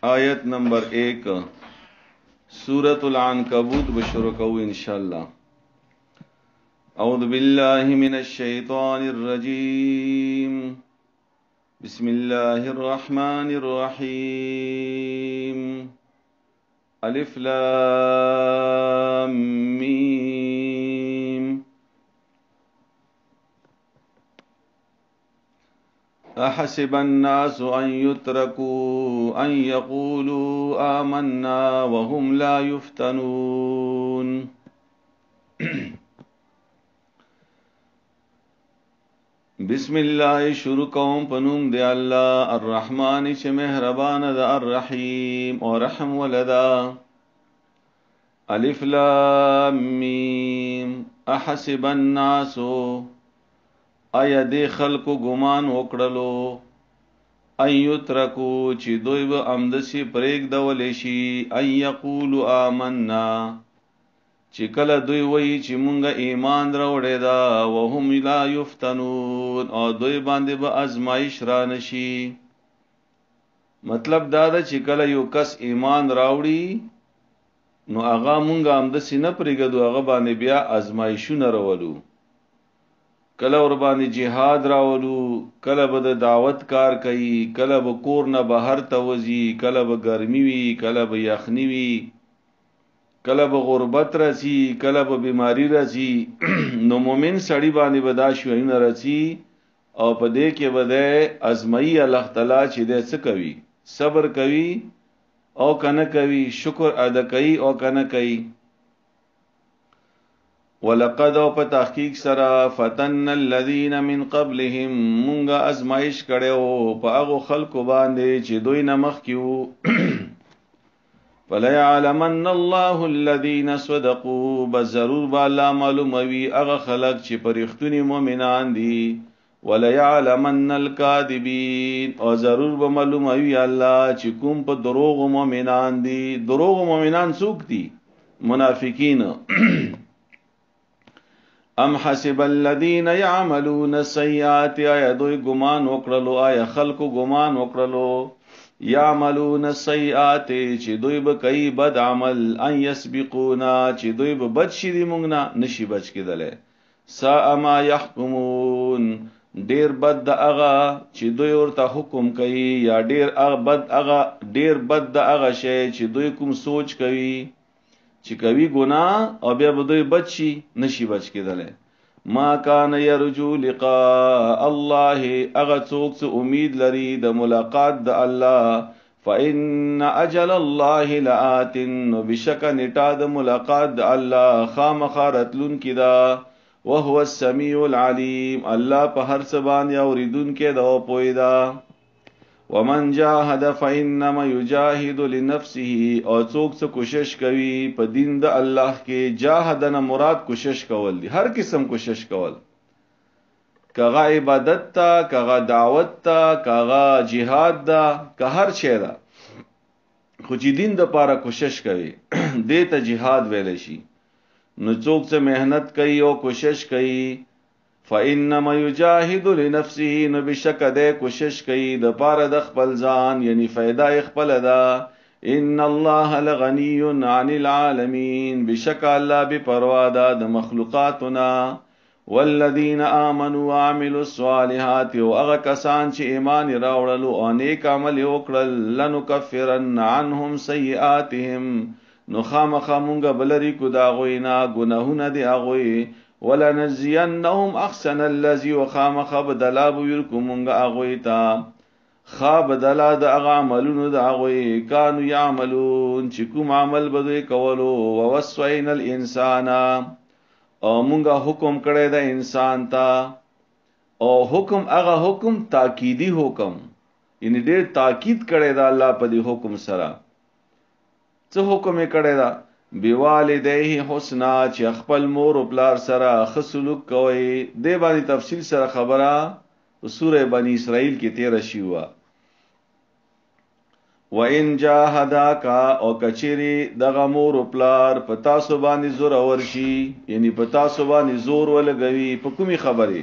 آیت نمبر 1 سورة العنکبوت بشروع کو انشاءاللہ. اعوذ باللہ من الشیطان الرجیم. بسم اللہ الرحمن الرحیم. الف لام میم. احسب الناس ان يتركوا ان يقولوا آمنا وهم لا يفتنون. بسم الله شروع کوم پنوم دی الله الرحمن چې مهربان ده الرحیم او رحم ولدا. الف لام میم. احسب الناس ایا دی خلقو ګمان وکړلو ان یترکو چې دوی به امدسي پرېګ دولې شي ان یقولوا آمنا چې کله دوی وایي چې مونږه ایمان راوړې دا وهم لا یفتنون او دوی باندې به ازمایش را نشي. مطلب دا ده چې کله یو کس ایمان راوړي نو هغه مونږه امدسي نه پرېګدو، هغه باندې بیا ازمایشونه راولو. کله ور باندې جهاد راولو، کله به د دعوت کار کوي، کله به کور نه بهر ته وځي، کله به ګرمي وي، کله به یخني وي، کله به غربت راسي، کله به بیماری راسي. نو مومن سړی باندې به دا شوینه راسي او په دې کې به د ازمایي الله تعالی چې دې څه کوي، صبر کوي او کنه کوي، شکر ادا کوي او کنه کوي. ولقد او په تحقیق سره فتن الذين من قبلهم مونږه ازمایش کړو په هغه خلکو باندې چې دوی نه مخ کیو. فلا يعلمن الله الذين صدقوا بضرور بالا معلوموي هغه خلک چې پرختونی مؤمنان دي. ولا يعلمن الكاذبين او ضرور به معلوموي الله چې کوم په دروغ مؤمنان دي. دروغ مؤمنان څوک دي؟ منافقین. ام حسب الذين يعملون السيئات ایا دوی ګمان وکړلو، ایا خلکو ګمان وکړلو يعملون السيئات چې دوی به کوي بد عمل ان يسبقونا چې دوی به بد شي دی مونږ نه نشي بچ کېدلې. ساء ما يحكمون ډیر بد د هغه چې دوی ورته حکم کوي، یا ډیر بد د هغه شی چې دوی کوم سوچ کوي چې کوي ګناه او بیا به دوی بچي نشي بچ کېدلې. ما کان یرجو لقاء الله اغه څوک چې امید لري د ملاقات د الله فإن اجل الله لآت بشک نټا د ملاقات د الله خامخارتلون کدا وهو السميع العليم الله په هر څه باندې اوریدون کې دا پویدا. ومن جاهد فإنما يجاهد لنفسه او څوک څه کوشش کوي په دین د الله کې، جاهدنا مراد کوشش کول دي، هر قسم کوشش کول، کغه عبادت تا، کغه دعوت تا، کغه جهاد دا، که هر شی دا، خو چې دین د پاره کوشش کوي دې ته جهاد ویل شي. نو څوک څه مهنت کوي او کوشش کوي فإنما يجاهد لنفسه نو بشک ده کوشش کوي د پاره د خپل ځان، یعنی فائدہ خپل ده. ان الله لغنی عن العالمین بشک الله به پروا ده د مخلوقاتنا. والذین آمنوا وعملوا الصالحات او هغه کسان چې ایمان راوړل او نیک عمل وکړل لنکفرن عنهم سیئاتهم نو خامخا مونږه بلری کو دا غوینا گناهونه دی اغوی. ولنزینهم احسن الذی وخامخ بدلا بيرکمونګه اغویتا خابدلا د هغه عملونو د اغوی کانو یعملون چې کوم عمل بده کولو. ووصینا الانسان او مونږه حکم کړی د انسان ته، او حکم هغه حکم تاکیدی حکم، یعنی ډېر تاکید کړی دا الله په دې حکم سره. څه حکم یې کړی دا؟ بیوالدیه حسنا چې خپل مور او پلار سره ښه سلوک کوي. دې باندې تفصیل سره خبره سوره بنی اسرائیل کې 13 شی وا. و ان جاهداک او کچری دغه مور او پلار په تاسو باندې زور ورشي، یعنی په تاسو باندې زور ولګوي په کومي خبره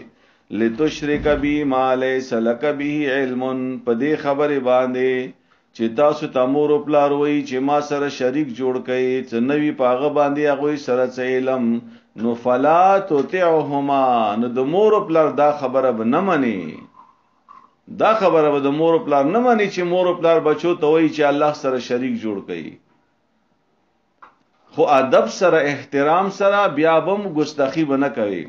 لتشرک بی ما لیس لک به علم، په دې خبره باندې چې تاسو ته مور او پلار وایي چې ما سره شریک جوړ کړي څه نوی پاغه باندې هغه سره څه علم نو فلا تطعهما نو د مور او پلار دا خبره به نه مني دا خبره به د مور او پلار نه مني چې مور او پلار بچو ته وایي چې الله سره شریک جوړ کړي خو ادب سره احترام سره بیا بم ګستاخی بنه کوي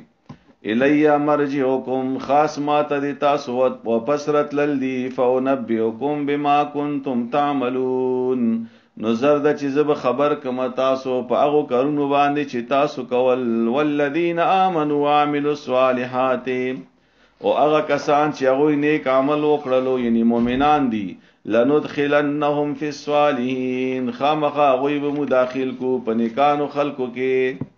الیا مرجعکم خاص ما ته تاسو او پسرت للذی فنبئکم بما کنتم تعملون نظر د چې زب خبر کما تاسو په هغه کارونو باندې چې تاسو کول والذین آمنوا وعملوا الصالحات او هغه کسان چې هغه نیک عمل وکړلو یعنی مؤمنان دي لندخلنهم فی الصالحین خامخا غیب مداخل کو پنیکانو خلقو کې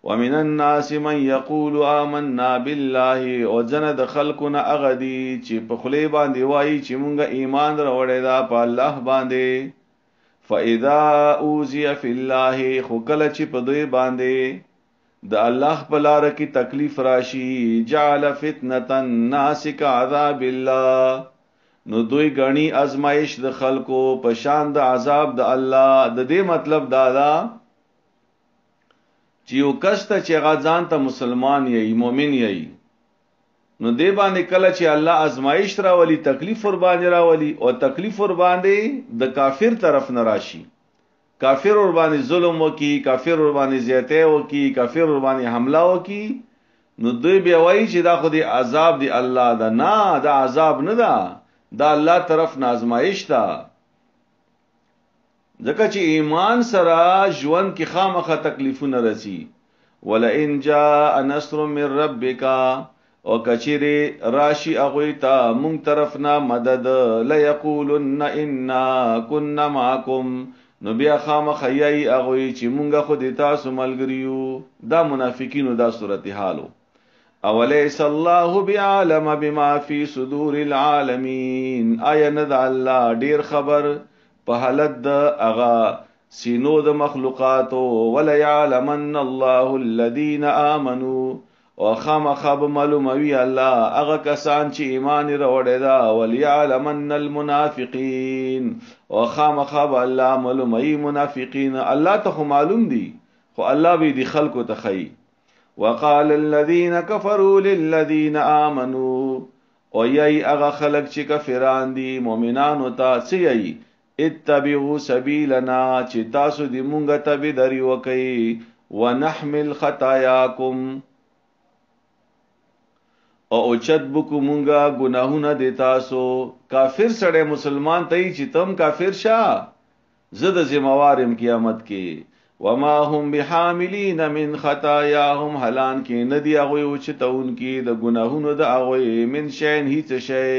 ومن الناس من يقول آمنا بالله او جن د خلقنا اغدی چې په خلی باندې وایي چې مونږه ایمان راوړی دا په الله باندې فاذا اوذي فی الله خو کله چې په دوی باندې د الله په لار کې تکلیف راشي جعل فتنه الناس كعذاب الله نو دوی غنی ازمایش د خلقو په شان د عذاب د الله د دې مطلب دا دا چې یو کس ته چې غځان ته مسلمان یې مؤمن یې نو دې باندې کله چې الله ازمایش راولي تکلیف ور باندې راولي او تکلیف ور باندې د کافر طرف نه راشي کافر ور باندې ظلم وکي کافر ور باندې زیاته وکي کافر ور باندې حمله وکي نو دوی بیا وایي چې دا خو دې عذاب دی الله دا نه دا عذاب نه ده دا الله طرف نازمایش دا ځکه چې ایمان سره ژوند کې خامخه تکلیفونه رسی ولئن جاء نصر من ربک او کچری راشی اغوی تا مونږ طرفنا مدد لا یقولن انا كنا معكم نو بیا خامخه یی اغوی چې مونږه خو د تاسو ملګریو دا منافقینو دا صورت حالو اولیس الله بعالم بما فی صدور العالمین آیا ند الله ډیر خبر په حالت د اغا سینو د مخلوقات ولا يعلمن الله الذين امنوا وخامخب معلوموي الله هغه کسان چې ایمان وروړي دا وليعلمن المنافقین وخامخب الله معلومي منافقین الله ته معلوم دي خو الله به دي خلکو ته خي وقال الذين كفروا للذين امنوا او یای هغه خلک چې کافران دي مؤمنان او تاسو یای اتبعوا سبیلنا چې تاسو دې مونږ ته به دری وکي ونحمل خطاياكم او اوچت بکو مونږه گناهونه دي تاسو کافر سره مسلمان ته چې تم کافر شه زده ذمہوارم قیامت کې وما هم بحاملین من خطاياهم هلان کې ندی هغه او چې تون کې د ګناهونو د هغه من شین هیڅ شی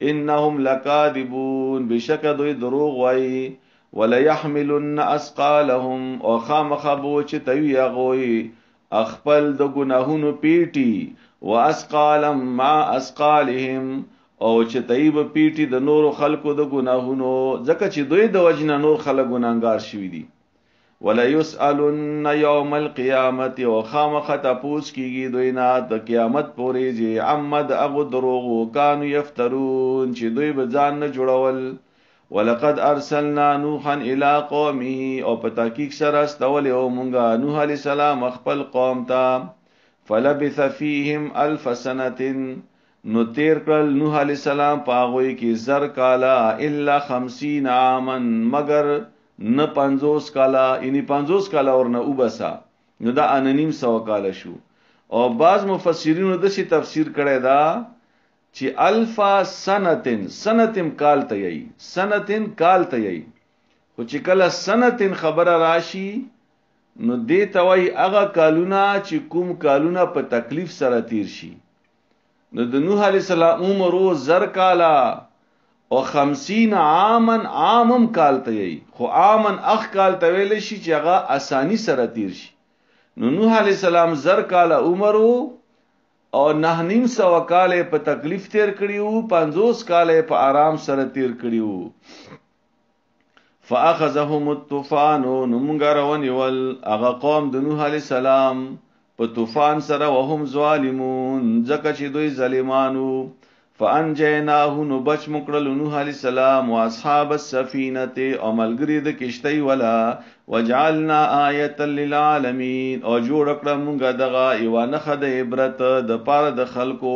انهم لکاذبون بشک دوی دروغ وای ولا يحملن اثقالهم او خامخبو چې توي هغه خپل د ګناهونو پیټي واسقالا مع اسقالهم او چې طيب پیټي د نور خلقو د ګناهونو ځکه چې دوی د وجنه نور خلک ګناګار شوي دي ولا يسألن يوم القيامه وخامخ تپوس کیږي دوی نه د قیامت پورې چې عمد ابو دروغ کانوا یفترون چې دوی به ځان نه جوړول ولقد ارسلنا نوحا الى قومه او په تحقیق سره استول او مونږه نوح علی السلام خپل قوم ته فلبث فيهم 1000 سنه نو تیر کړل نوح علی السلام پاغوي کې زر کالا الا 50 عاما مگر نه 50 کالا یعنی 50 کالا ورنه وبسا نو دا اننیم 100 کالا شو او بعض مفسرینو د شي تفسیر کړی دا چې الفا سنتن کال ته یي سنتن کال ته یي خو چې کله سنتن خبره راشي نو دې توي هغه کالونه چې کوم کالونه په تکلیف سره تیر شي نو د نوح علی السلام عمر زر کالا او 50 عامم کال ته یي خو عامن اخ کال ته ویل شي چې هغه اسانی سره تیر شي نو نوح علی السلام زر کال عمر او 900 کال په تکلیف تیر کړیو 50 کال په آرام سره تیر کړیو فاخذهم الطوفان نمغه روان ول هغه قوم د نوح علی السلام په طوفان سره وهم ظالمون ځکه چې دوی ظالمانو فانجیناه نو بچ مکړل نوح علی السلام او اصحاب السفینه او ملګری د کشتی ولا وجعلنا آیه للعالمین او جوړ کړه مونږه دغه یو نه د عبرت د پاره د خلکو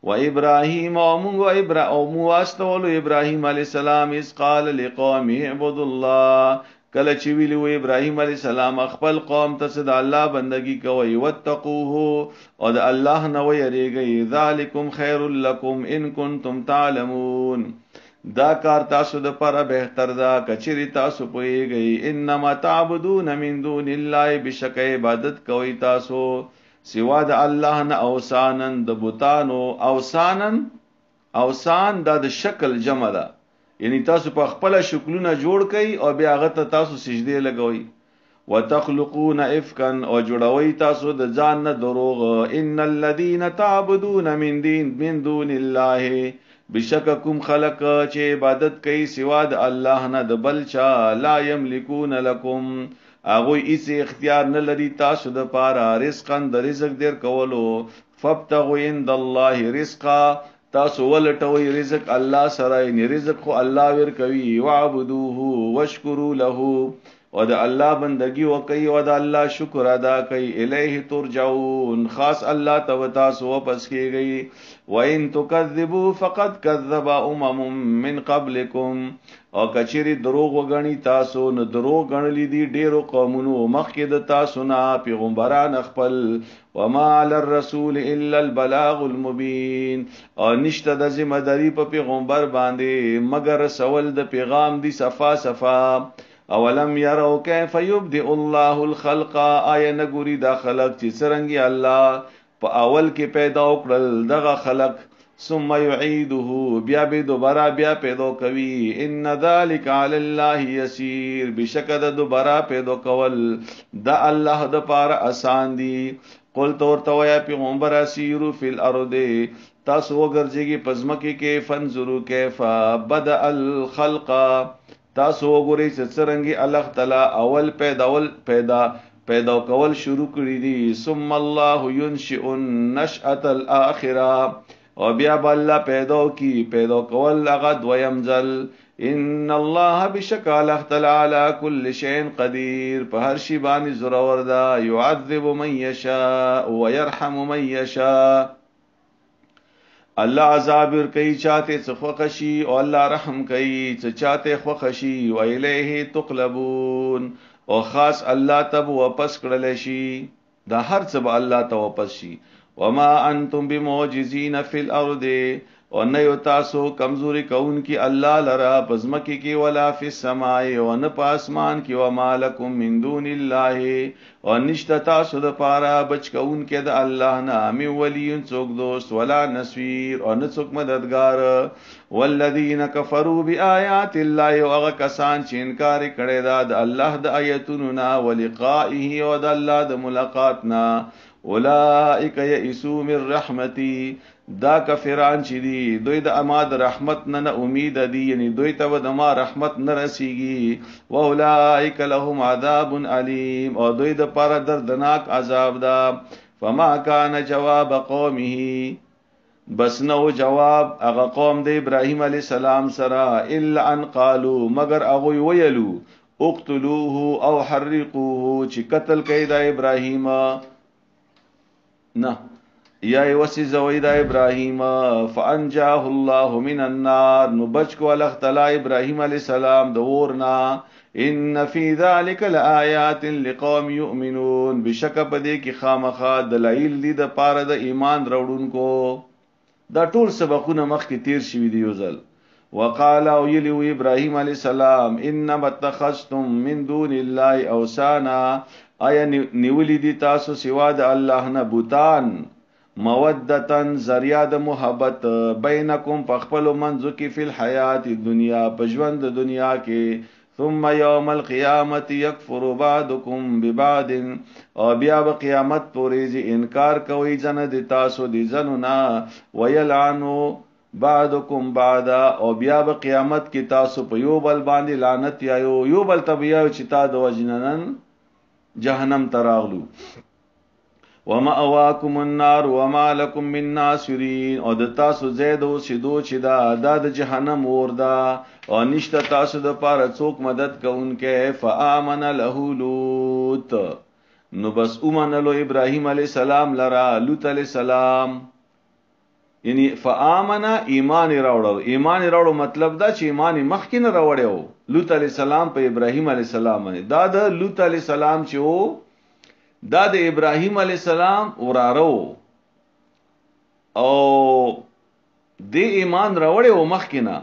و ابراهیم او مونږ او واستول ابراهیم علی السلام اس قال لقومه اعبدوا الله کله چې ویلو ابراهیم علی السلام خپل قوم ته د الله بندگی کوي وتقوه او د الله نه ویریږي ذالکم خیر لکم ان کنتم تعلمون دا کار تاسو د پر بهتر دا کچری تاسو پويږي انما تعبدون من دون الله بشک عبادت کوي تاسو سوا د الله نه اوسانن د بوتانو اوسان د شکل جمع ده یعنی تاسو په خپل شکلونه جوړ کړئ او بیا هغه ته تاسو سجده لګوي وتخلقون افکا او جوړوي تاسو د ځان نه دروغ ان الذين تعبدون من دون الله بشککم خلق چې عبادت کوي سوا د الله نه د بلچا لا یملکون لكم اغه ایس اختیار نه لري تاسو د پاره رزقن د رزق در کولو فابتغوا عند الله رزقا تاسو ولټوي رزق الله سره نه رزق خو الله ور کوي وعبدوه واشکروا له او د الله بندگی وکي او د الله شکر ادا کوي الیه ترجعون خاص الله ته تاسو واپس کیږي وان تکذبوا فقد كذب من قبلكم او کچری دروغ وګڼي تاسو نو دروغ غنلی دي ډیرو قومونو مخکې د تاسو نه پیغمبران خپل وما على الرسول الا البلاغ المبين او نشته د ذمہ داری په پیغمبر باندې مگر سوال د پیغام دی صفا صفا اولم يروا كيف يبدئ الله الخلق آیا نګوري دا خلق چې څنګه الله په اول کې پیدا وکړل دغه خلق ثم يعيده بیا به دوباره بیا پیدا کوي ان ذلك على الله يسير بشکد دوباره پیدا کول د الله د پاره آسان دي قل تور تویا پیغمبر اسیرو فی الارض تاسو وګرځيږي پزمکه کې فنظروا كيف بدا الخلق تاسو وګورئ چې څنګه الله تعالی اول پیدا کول شروع کړی دي ثم الله ينشئ النشأة الاخره او بیا الله پیدا کول هغه دویم ځل ان الله بشک الله تعالی علی کل شیء قدیر په هر شی باندې زورور ده يعذب من یشاء ويرحم من یشاء الله عذاب ور کوي چاته څخوخشي او الله رحم کوي چې چاته خوخشي و الیه تقلبون او خاص الله تب واپس کړل شي دا هر څه به الله ته واپس شي وما انتم بمعجزين في الارض او نه یو تاسو کمزوري کون کی الله لرا پزمکی کی ولا فی السماء او نه پاسمان کی و مالکم من دون الله او نشتا تاسو د پارا بچ کون کی د الله نه می ولی څوک دوست ولا نصير او نه څوک مددگار والذین کفروا بآیات الله او هغه کسان چې انکار کړي دا د الله د آیاتونو نه ولقائه او د الله د ملاقات نه اولئک یئسوا من رحمتی دا کفران چې دي دوی د اماد رحمت نه امید دي یعنی دوی ته د ما رحمت نه رسیږي و اولئک لهم عذاب الیم او دوی د پر دردناک عذاب دا فما کان جواب قومه بس نو جواب هغه قوم د ابراهیم علی السلام سره الا ان قالوا مگر هغه ویلو اقتلوه او حرقوه چې قتل کړي د ابراهیم نه یا وسی زوید ابراهیم فانجاه الله من النار نبچ کو الله تعالی ابراهیم علی السلام د ورنا ان فی ذلک لآیات لقوم یؤمنون بشک پدې کې خامخا دلایل دي د پاره د ایمان وروړونکو دا ټول سبقونه مخکې تیر شوی دی یوزل وقال او یلی ابراهیم علی السلام انما اتخذتم من دون الله اوثانا آیا نیولی دی تاسو سوا د الله نه بوتان مودتن ذریعہ د محبت بینکم پخپل منځو کې فی الحیات الدنیا پجوند دنیا کې ثم یوم القیامت یکفر بعضکم ببعض او بیا په قیامت پورې انکار کوي جن د تاسو د زنو نا ویلعنو بعضکم بعضا او بیا په قیامت کې تاسو په یو بل باندې لعنت یو بل تبیا چې تا د وجننن جهنم تراغلو ومأواکم النار وما لکم من ناصرین، او د تاسو زید او سیدو چې دا د جهنم اور دا او نشته تاسو د پاره څوک مدد کوونکې. فآمن له لوط، نو بس اومنلو ابراهیم علی السلام لرا لوط علی السلام، یعنی فآمن ایمان راوړل. ایمان راوړو مطلب دا چې ایمان مخکې نه راوړیو لوط علی السلام په ابراهیم علی السلام باندې. دا د لوط علی السلام چې وو دا د ابراهیم علی السلام ورارو او د ایمان راوړیو مخکې نه،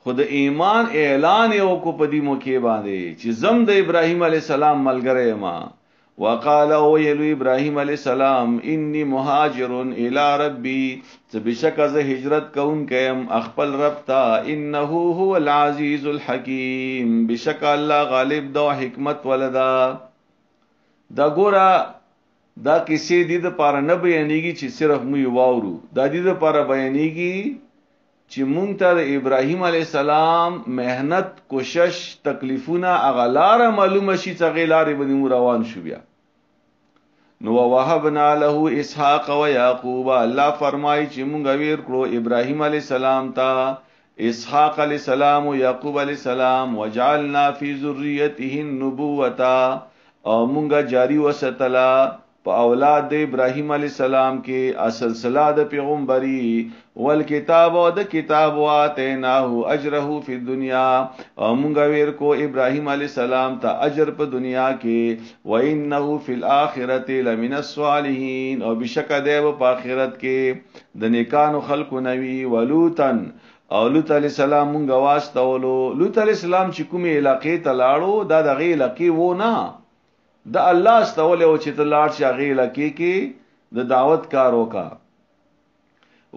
خود ایمان اعلان یو کو پدی موکې باندې چې زم د ابراهیم علی السلام ملګری ما. وقال او یلو ابراهیم علیہ السلام انی مهاجر الی ربی، بشک از هجرت کون کیم خپل رب تا. انه هو العزیز الحکیم، بشک الله غالب دا حکمت ولدا. دا ګورا دا کیسې دي د پاره نه بیانېږي چې صرف مو واورو، دا دي د پاره بیانېږي چې مونږ ته د ابراهیم علی السلام مهنت کوشش تکلیفونه اغلار معلومه شي څنګه لارې باندې روان شو. بیا نو وهبنا له اسحاق و یعقوب، الله فرمایي چې مونږ ویر کړو ابراهیم علی السلام ته اسحاق علی السلام او یعقوب علی السلام، وجعلنا فی ذریته النبوة، او مونږه جاری وساتلا په اولاد د ابراهیم علی السلام کې سلسله د پیغمبري، والکتاب او د کتاب واتیناه اجره فی الدنیا، او مونږ ور کو ابراهیم علی السلام ته اجر په دنیا کې. و انه فی الاخرته لمن الصالحین، او بشک دی په آخرت کې د نیکانو خلقو نوی. ولوتن، او لوط علی السلام مونږ واستولو. لوط علی السلام چې کومه علاقې ته لاړو دا دغه علاقې وو نه، د الله استول او چې تلاړ شي غیله کې د دعوت کار وکا.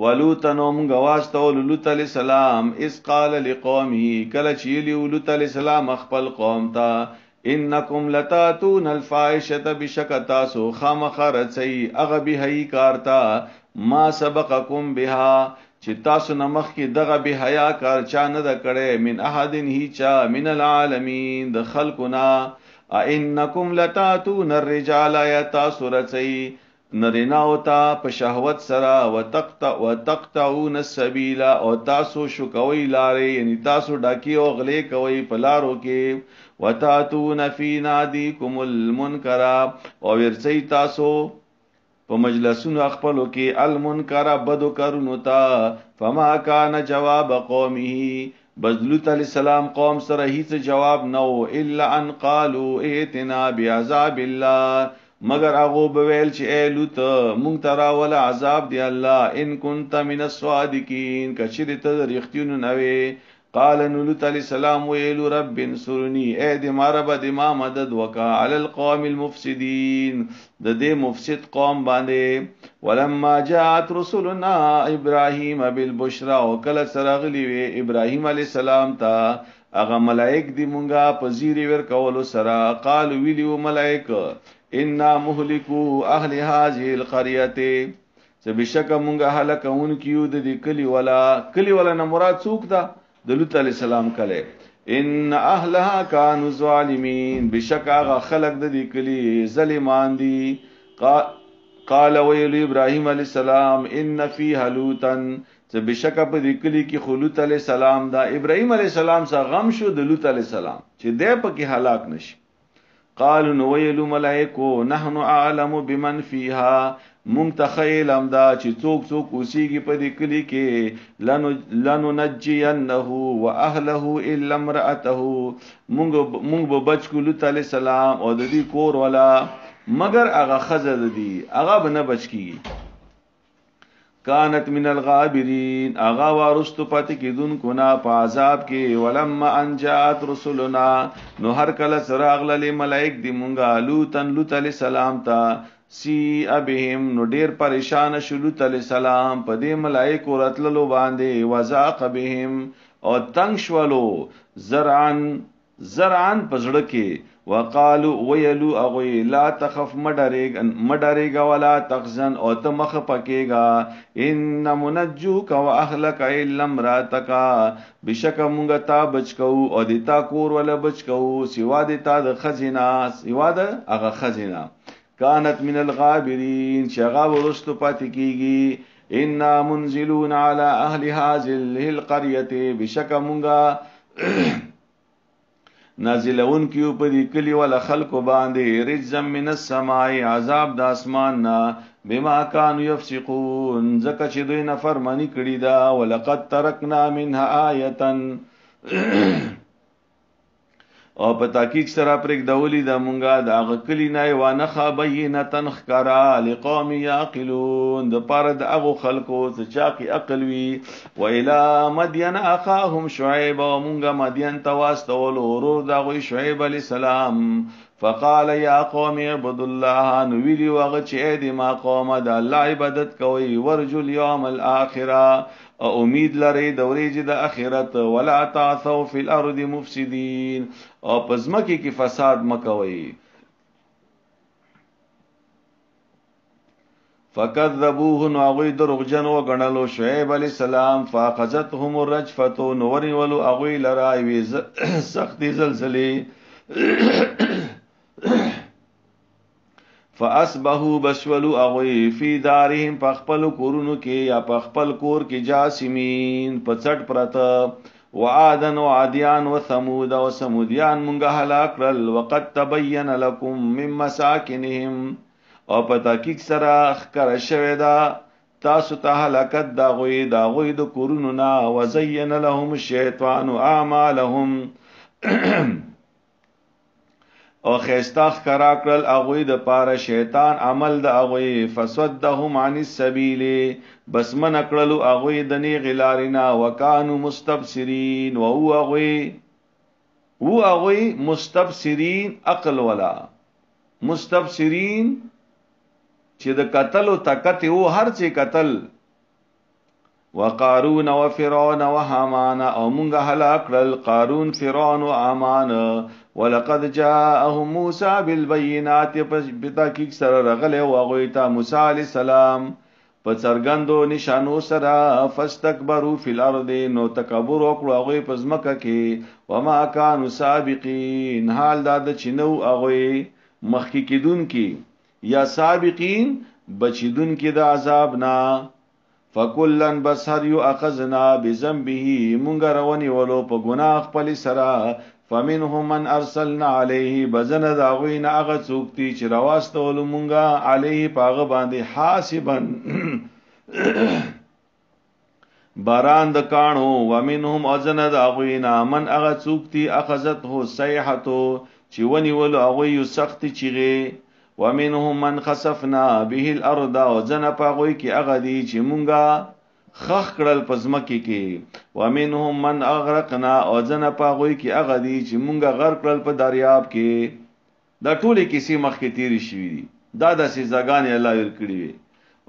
ولوطن موږ واستول لوط علی السلام اس قال لقومه، کله چې لوط علی السلام خپل قوم ته انکم لتاتون الفاحشه، بشکتا سو خامخرڅی اغه به کارتا ما سبقکم بها، چې تاسو نمخ کې دغه به حیا کار چا نه د کړي من احدن هیچا من العالمین د خلقنا. انکم لتاتون الرجال، یا تاسو رڅی نرینا ہوتا په شهوت سرا، وتقطعون السبیل، او تاسو شکوي لارې، یعنی تاسو ډاکی او غلې کوي په لارو کې. وتاتون فی نادیکم المنکر، او ورڅی تاسو په مجلسونو خپلو کې المنکر بدو کارونو تا. فما کان جواب قومه، بس لوط علیہ السلام قوم سره هیڅ جواب نو الا ان قالوا ائتنا بعذاب الله، مگر هغه بویل چې اے لوط مونږ ترا ولا عذاب دی الله، ان كنت من الصادقین، کچې ته رښتینو نوې. قال لوط علیہ السلام ویلو رب انصرنی، اے دې ما رب دې ما مدد وکا علی القوم المفسدین، د دې مفسد قوم باندې. ولما جاءت رسلنا ابراهیم بالبشرى، او کله سرغلی وی ابراهیم علی السلام ته هغه ملائک دی مونږه په زیری ور کولو سره. قال ویلو ملائک انا مهلكو اهل هذه القريه، سبشک مونږه هلاکون کیو د دې کلی ولا نه مراد څوک ده؟ د لوط علی السلام کله. ان اهلها كانوا ظالمین، بشک هغه خلق د دې کلی ظالمان دي. قال ویل ابراهیم علی السلام ان فیها لوطا، بشک په دې کلی کې خلوط علی السلام دا. ابراهیم علی السلام څخه غم شو د لوط علی السلام چې دې پکې هلاک نشي. قالوا نویل ملائکو نحن اعلم بمن فیها، مونږ ته خیل امدا چې څوک اوسېږي په دې کلی کې. لننجینه واهله الا امراته، مونږ به بچ کو لوط علی السلام او د دې کور ولا، مگر هغه خزه دي هغه به نه بچ کیږي. کانت من الغابرین، اغا وارستو پاتې کیدونکو نه په عذاب کې. ولما ان جاءت رسلنا، نو هر کله سراغ للی ملائک دی مونږه لوط علی السلام ته. سی ابهم، نو ډیر پریشان شو لوط علی السلام په دې ملائکو راتللو باندې. وذاق بهم، او تنگ شولو زرعن پزړه کې. وقالو ویلو اغوی لا تخف، مډریگا ولا تخزن، او ته مخ پکېگا. ان منجوک و اهلک الا امراتک، بشک مونږه تا بچکو او د تا کور ولا بچکو، سوا د تا د خزینه، سوا د هغه خزینه. كانت من الغابرين شغا ورستو پاتې کیږي. انا منزلون على اهل هذه القريه بشک مونږه نازلون کیو په دې کلی ولا خلق باندې رجزم من السماء عذاب د اسمان نا بما كانوا يفسقون زکه چې دوی نافرمانی کړی دا. ولقد ترکنا منها آیه او په تحقیق سره پرېک دولی دا مونږه د هغه کلی نه وانه خبینه تنخکرا لقوم یعقلون د پاره د هغه خلکو چې چاقي عقل وي. و الى مدین اخاهم شعیب او مونږه مدین تواستول ورور د هغه شعیب علی السلام. فقال یا قوم اعبدوا الله نو ویلی واغه چې دې ما قوم د الله عبادت کوي ورجو اليوم الاخره او امید لري د ورځې د اخرت. ولا تعثوا فی الارض مفسدین او پزمکی کی فساد مکوي. فکذبوه نو هغه دروغجن وګڼلو شعیب علی السلام. فاخذتهم الرجفه نوري ولو هغه لراوي سخت زلزلې. فاصبحوا بشولوا اغوی فی دارهم پخپل کورونو کې یا پخپل کور کې جاسمین پڅټ پرته. وعادن وعادیان وثمود وثمودیان مونږه هلاک کړل. وقد تبین لكم من مساکنهم او په تحقیق سره ښکار شوی دا تاسو ته هلاکت دا غوی د کورونو نا. وزین لهم الشیطان اعمالهم او خیستاخ کرا کرل اغوی د پاره شیطان عمل د اغوی. فسدهم عن السبیل بس من اکړلو اغوی د نی غلارینا. وکانو مستبصرین و هو اغوی مستبصرین عقل ولا مستبصرین چې د قتل او طاقت او هر څه قتل. وقارون وفرعون وهامان او مونږه هلاک کړل قارون فرعون او هامان. ولقد جاءهم موسى بالبينات بتحقیق سره رغله واغوي ته موسی عليه السلام په څرګندو نشانو سره. فاستكبروا في الارض نو تکبر وکړو هغه په ځمکه کې. وما كانوا سابقين حال دا د چینو هغه مخکې کیدون کې یا سابقین بچیدون کې د عذاب نه. فکلن بسر یو اخذنا بذنبه مونږ رواني ولو په ګناه خپل سره. فمنهم من ارسلنا عليه بزن داغوین اغه څوکتی چې راواستول مونږه عليه پاغه باندې حاسبن باران د کانو. ومنهم ازن داغوین من اغه څوکتی اخذته صيحه چې ونی ول هغه یو سخت چیغه. ومنهم من خسفنا به الارض وزن پاغوي کې اغه دی چې مونږه خخ کړل پزمکی کې. ومنهم من اغرقنا او ځنه پاغوي کې اغه دي چې مونږه غرق کړل په دریاب کې. دا ټوله کیسې مخکې تیری شوې دي. دا د سزاګانې الله ورکړي وي.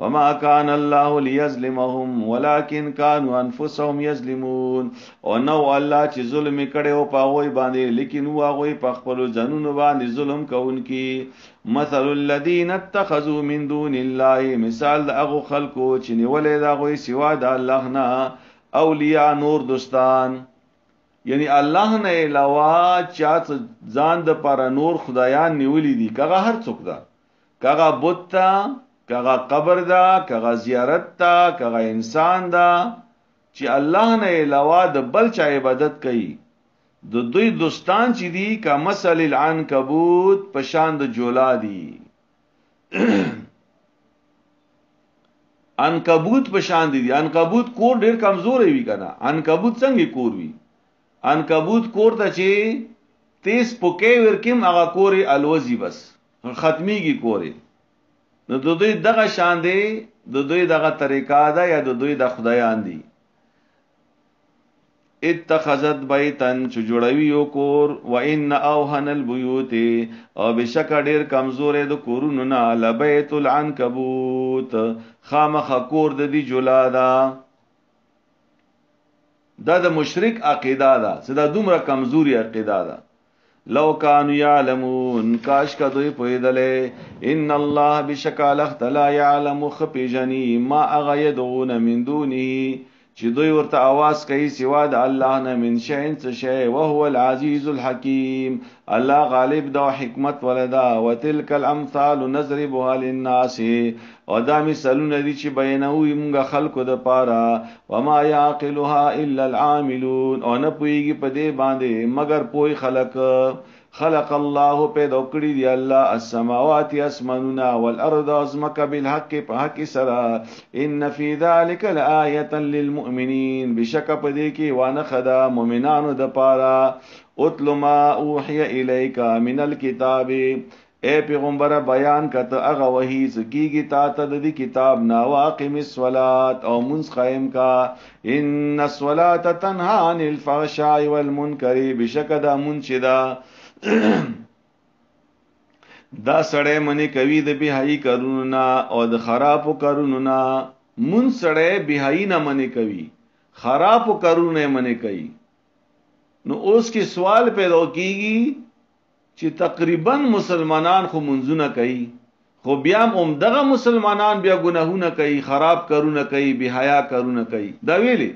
وما كان الله ليظلمهم ولكن كانوا انفسهم يظلمون. او نو الله چې ظلم کړي او پاغوي باندې لیکن واغوي په خپل ځانونو باندې ظلم کوونکي. مثل الذين اتخذوا من دون الله مثال دغه خلکو چې نیولې دا غوي سوا د الله نه اولیاء نور دوستان. یعنی الله نه علاوه چا ځان د پر نور خدایان نیولې دي. کغه هر څوک دا کغه بت کغه قبر دا کغه زیارت دا کغه انسان دا چې الله نه علاوه د بل چا عبادت کوي. د دوی دوستان چې دي کا مثل العنکبوت پشان د جولا دي. عنکبوت پشان دي. عنکبوت کور ډیر کمزور وي کنه. عنکبوت څنګه کور وي؟ عنکبوت کور ته چې تیز پوکې ورکیم هغه کوري الوزي بس ختميږي کوري. نو د دوی دغه شان دي د دوی دغه طریقه ده یا د دوی د خدایان دي. اتخذت بیتن چې جوړوي یو کور. و ان اوهن البيوت او بشک ډیر کمزورې د کورونو نه لبیت العنکبوت خامخ کور د دی جولا ده. دا د مشرک عقیده ده چې دا دومره کمزوري عقیده ده. لو كانوا يعلمون کاش کا دوی پویدلې ان الله بشک الله تعالی يعلم خفي جني ما اغيدون من دونه چې دوی ورته आवाज کوي سوا د الله نه من شین څه شی او هو العزیز الحکیم الله غالب دا حکمت ولدا وتلک الامثال نضربها للناس او دا مثالونه دي چې بیانوي موږ خلکو د پاره وما يعقلها الا العاملون او نه پويږي په دې باندې مگر پوي خلق الله پیدا کړی دی الله السماوات اسماننا والارض ازمک بالحق په حق سره ان فی ذلک لآیه للمؤمنین بشک په دې کې وانه خدا مؤمنانو د پاره اتل ما اوحی الیک من الكتاب اے پیغمبر بیان کته هغه وحی زکیږي تا ته د کتاب نا واقم الصلات او منځ قائم کا ان الصلاه تنها عن الفحشاء والمنکر بشک دا منشدا دا سړی منی کوي د بهای کارونه او د خرابو کارونه مون سړی بهای نه منی کوي خرابو کارونه منی کوي نو اوس کې سوال پیدا کیږي چې تقریبا مسلمانان خو منځونه کوي خو بیا هم دغه مسلمانان بیا ګناهونه کوي خراب کارونه کوي بهای کارونه کوي دا ویلي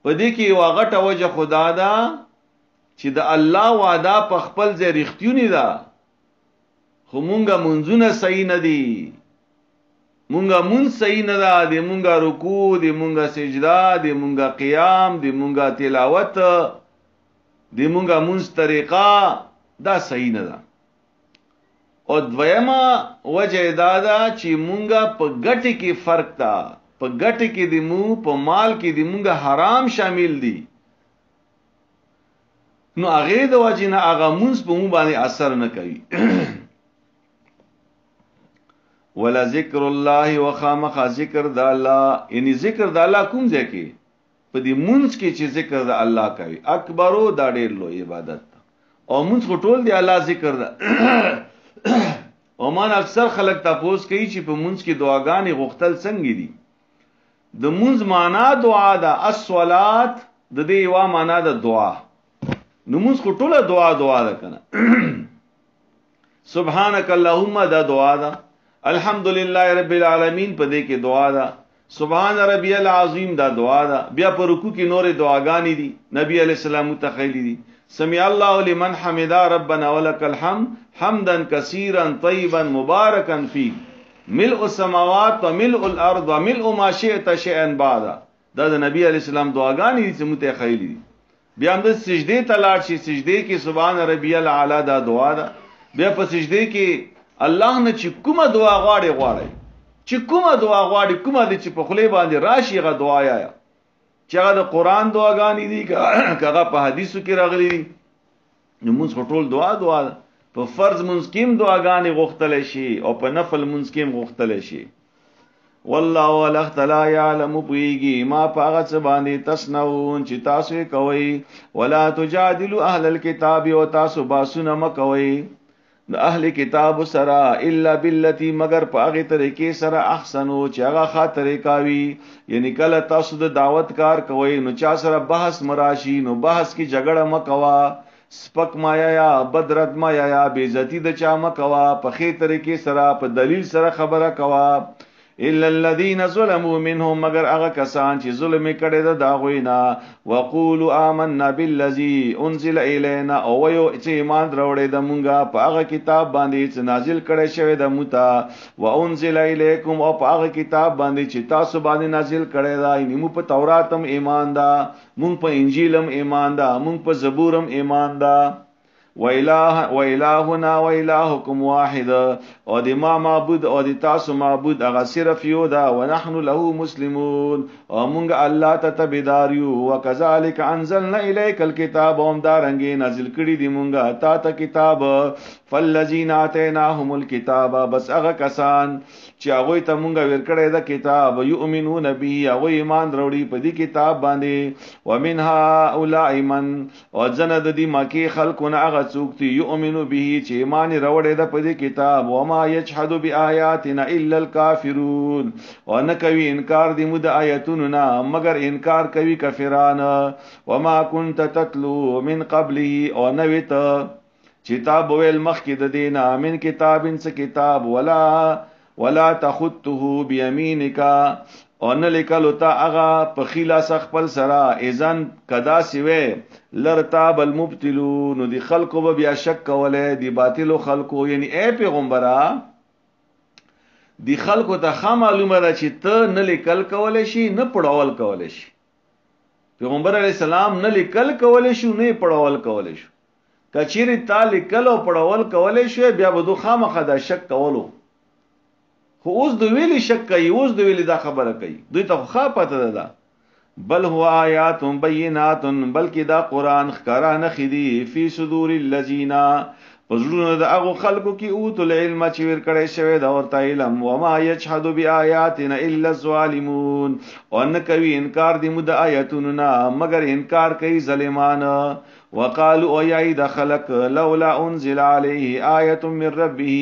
په دې کې واغټه وجه خدا دا چې د الله وعده په خپل ځای رښتونی ده خو مونږه منځونه صحیح نه دي مونږه مون صحیح نه ده د مونږه رکوع د مونږه سجده د مونږه قیام د مونږه تلاوت د مونږه مونږ طریقه دا صحیح نه ده او دویمه وجه دا ده چې مونږه په ګټه کې فرق ده په ګټه کې د مو په مال کې د مونږه حرام شامل دي نو هغه د واجنه هغه مونږ په مو باندې اثر نه کوي ولا ذکر الله وخامخ ذکر د الله یعنی ذکر د الله کوم ځای کې په دې مونږ کې چې ذکر د الله کوي اکبرو دا ډېر لوی عبادت او مونږ ټول دی الله ذکر ده او مان اکثر خلک تاسو کوي چې په مونږ کې دعاګانې غوښتل څنګه دي د مونږ معنا دعا ده الصلات د دې یو معنا ده دعا نو موږ ټوله دعا ده کنه سبحانك اللهم دا دعا ده الحمدلله رب العالمین په دې کې دعا ده سبحان ربی العظیم دا دعا ده بیا په رکوع کې نور دعاګانې دي نبی علیہ السلام متخیلی دي سمع الله لمن حمدا ربنا ولك الحمد حمدا كثيرا طيبا مباركا فيه ملء السماوات وملء الارض وملء ما شئت شيئا بعد دا د نبی علیہ السلام دعاګانې دي چې متخیلی دي بیا هم د سجده ته لاړ شي سجده کې سبحان ربی الاعلى دا دعا ده بیا په سجده کې الله نه چې کومه دعا غواړي چې کومه دعا غواړي کومه دي چې په خلی باندې راشي غا دعا یا چې هغه د قران دعاګانې دي هغه په حدیثو کې راغلي دي نو موږ ټول دعا ده په فرض منسکیم دعاګانې غوښتل شي او په نفل منسکیم غوښتل شي والله ولختلا يعلم بيغي ما پاغه څه باندې تسنون چې تاسو کوي ولا تجادلوا اهل الكتاب او تاسو باسونه مکوي د اهل کتاب سره الا بالتي مگر پاغه طریقې سره احسنو چې هغه خاطرې کاوي یعنی کله تاسو د دعوت کار کوي نو چا سره بحث مراشي نو بحث کی جګړه مکوا سپک مایا یا بدرت مایا یا بیزتی د چا مکوا په خې طریقې سره په دلیل سره خبره کوا الا الذين ظلموا منهم مگر هغه کسان چې ظلم کړي دا داغوینا وقولوا آمنا بالذي انزل الينا او یو چې ایمان راوړې د مونږه په هغه کتاب باندې چې نازل کړي شوی د موتا وانزل اليكم او په هغه کتاب باندې چې تاسو باندې نازل کړي دا نیمو په توراتم ایمان دا مونږ په انجیلم ایمان دا مونږ په زبورم ایمان دا وإلهنا وإلهكم واحد او د ما معبود او د تاسو معبود هغه صرف یو دا ونحن له مسلمون او موږ الله ته تابعدار یو وکذالک انزلنا الیک الكتاب هم دا رنګي نازل کړي دی موږ تا ته کتاب فالذین آتیناهم الكتاب بس هغه کسان چې هغه ته مونږ ورکړی دا کتاب یؤمنون به هغه ایمان وروړي په دې کتاب باندې ومنها اولئک من او جن د دې مکه خلقونه هغه څوک چې یؤمنو به چې ایمان وروړي دا په دې کتاب وما یجحد بیااتنا الا الکافرون او نه کوي انکار دې مود آیاتونو نه مگر انکار کوي کافران وما كنت تتلو من قبله او نویت کتاب ویل مخ کې د دینه من کتابن څه کتاب ولا ولا تخطه بيمينك ان لیکلو تا اغا په خیلا سخپل سرا اذن کدا سیوه لرتاب المبتلون دی خلقو به بیا شک کوله دی باطل خلقو یعنی اے پیغمبره دی خلقو ته خام معلومه ده چې ته نه لیکل کولای شي نه پړاول کولای شي پیغمبر علی السلام نه لیکل کولای شو نه پړاول کولای شو کچيري تا لیکل او پړاول کولای شو بیا به دوه خامخه دا شک کولو خو اوس د ویلي شک کوي اوس د ویلي دا خبره کوي دوی ته خو پته ده بل هو آیات بینات بلکې دا قران ښکارا نه خدي فی صدور الذین پزړونو د هغه خلکو کې اوتل علم چې ور کړی شوی دا ورته علم و ما یجحد بیااتنا الا الظالمون ان کوي انکار دی مد آیاتونو نه مگر انکار کوي ظالمان وقالوا اي دخلك لولا انزل عليه آیه من ربه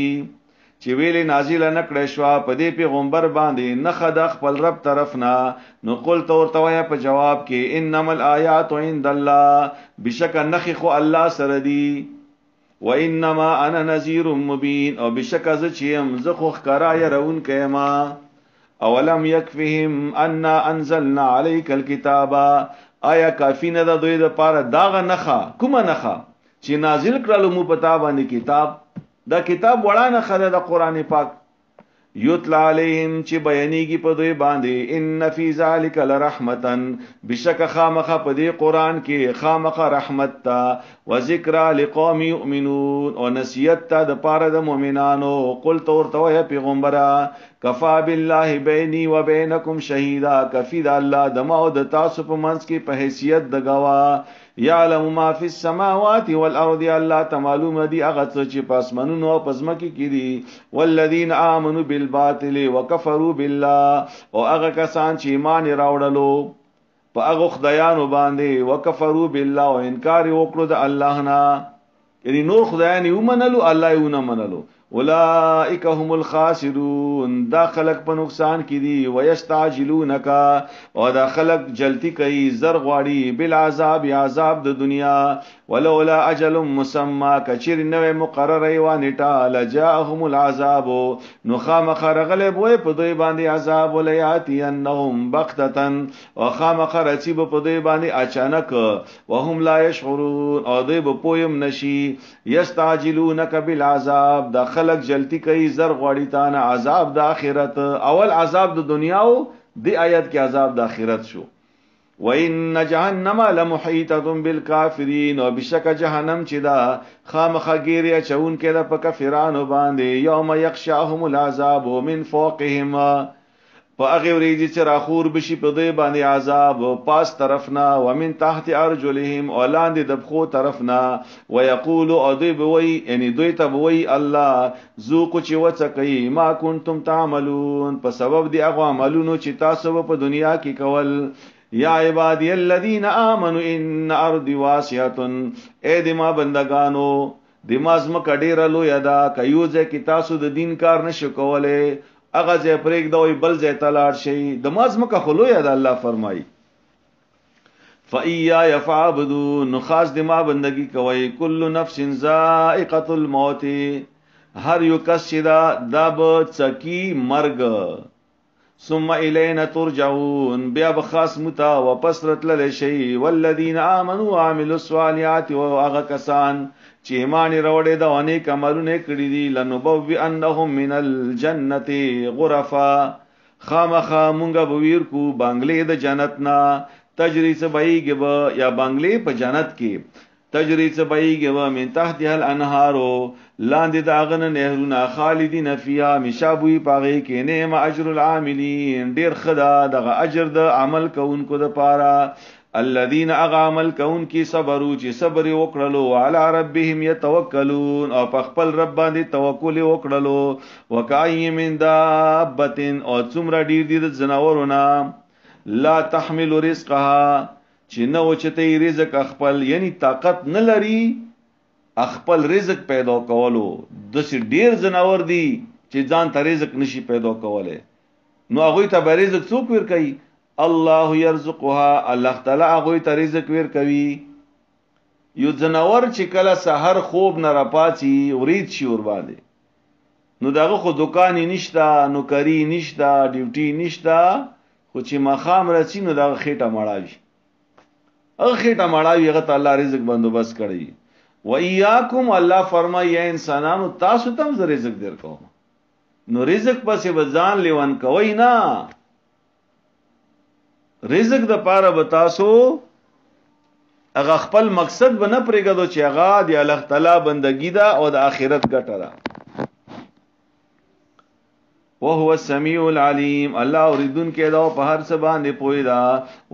چې ویلې نازل نکړې شو په دې پیغمبر باندې نه خد خپل رب طرفنا نو قل تو ورته په جواب کې انما الآیات عند الله بشک نخ خو الله سره دی وانما انا نذير مبين او بشک از چیم زه خو ښکارا يرون کما اولم يكفهم ان انزلنا عليك الكتاب آیا کافی نه د دوی د پاره داغه نخا کومه نخا چې نازل کړلو مو پتا باندې کتاب دا کتاب وړانه خله د قران پاک یتلا علیهم چې بیانېږي په دوی باندې ان فی ذلک لرحمتا بشک خامخه په دې قران کې خامخه رحمت تا و ذکر لقوم یؤمنون او نصیحت تا د پاره د مؤمنانو قل تورته پیغمبره کفا بالله بیني و بینکم شهیدا کفی د الله د ما او د تاسو په منځ کې په حیثیت د گواه یعلم ما فی السماوات والارض الله تعالی دی هغه چې پاسمنونو او پزمکه کې دي والذین آمنوا بالباطل وکفروا بالله او هغه کسان چې ایمان راوړلو په هغه خدایانو باندې وکفروا بالله او انکار وکړو د الله نه یعنی نور خدایان یې ومنلو الله یې نه منلو اولئک هم الخاسرون دا خلق په نقصان کې دي ويستعجلونک او دا خلق جلتی کوي زر غواړي بالعذاب عذاب د دنیا ولولا اجل مسمى کچیر نو مقرره و نیټه لجاءهم العذاب نو خامخ رغلب وي په دوی باندې عذاب ولیاتی انهم بغتتن او خامخ رچی په دوی باندې اچانک وهم لا يشعرون او دوی په پویم نشي یستعجلونک بالعذاب دا خلق جلتی کوي زر غواړي تانه عذاب د آخرت اول عذاب د دنیا او دی آیت کې عذاب د آخرت شو وان جهنم لمحيطه بالكافرين وبشك جهنم چې دا خامخګيري چون کې د کافرانو باندې یوم یخشاهم العذاب من فوقهم په هغه ورځ چې راخور بشي په دې باندې عذاب پاس طرفنا ومن تحت ارجلهم اولاند د بخو طرفنا ويقول ادي بوي یعنی دوی ته بوي الله ذوق چې وڅکي ما كنتم تعملون په سبب دی هغه عملونو چې تاسو په دنیا کې کول یا عبادی الذین آمنوا ان ارضی واسعه اے دما بندگانو دمازم کډیر لو یدا کایوځه کی تاسو د دین کار نشو کوله اغه ځای پرېګ دوی بل ځای تلاړ شي دمازم کا خلو یدا الله فرمای فایا یفعبدون خاص دما بندگی کوي کل نفس ذائقه الموت هر یو کس دا دب چکی مرګ ثم الینا ترجعون بیا بخاص متا واپس رتل شي والذین آمنوا وعملوا الصالحات واغ کسان چې ایمان وروړي دا انیک عملونه کړی دي لنبوی انهم من الجنه غرفا خامخا مونږه بویر کو بنگلې د جنت نا تجری سبایږي یا بنگلې په جنت کې تجری سبایږي من تحت الانهارو لاندې داغنه نهرونه خالدین فیها مشابوی پاغي کې نعم اجر العاملین ډیر خدا دغه اجر د عمل کوونکو د پاره الذين اغامل كون کی صبروا چې صبر وکړلو علی ربهم يتوکلون او په خپل رب باندې توکل وکړلو وکای من دابتن او څومره ډیر دي د زناورونه لا تحمل رزقها چې نو چته رزق خپل یعنی طاقت نه لري خپل رزق پیدا کولو د سي ډیر زناور دي چې ځان ته رزق نشي پیدا کوله نو هغه ته رزق څوک ور کوي الله يرزقها الله تعالی هغه ته رزق ور کوي یو زناور چې کله سحر خوب نه راپاتي ورید شي ور باندې نو دغه خو دکان نشتا، نوکری نشتا، ډیوټي نشتا، خو چې مخام رسی نو دغه خېټه مړاوي، هغه خېټه مړاوي، هغه ته الله رزق بندوبست کړی. و ایاکم، الله فرمایي یا انسانانو تاسو تم ز رزق در کوم. نو رزق پسې وځان لیوان کوي نه، رزق د پاره به تاسو هغه خپل مقصد به نه پرېږدو چې هغه د الله تعالی بندگی ده او د آخرت ګټه ده. وهو السميع العليم، الله اوریدون کې دا په هر څه باندې پوي دا.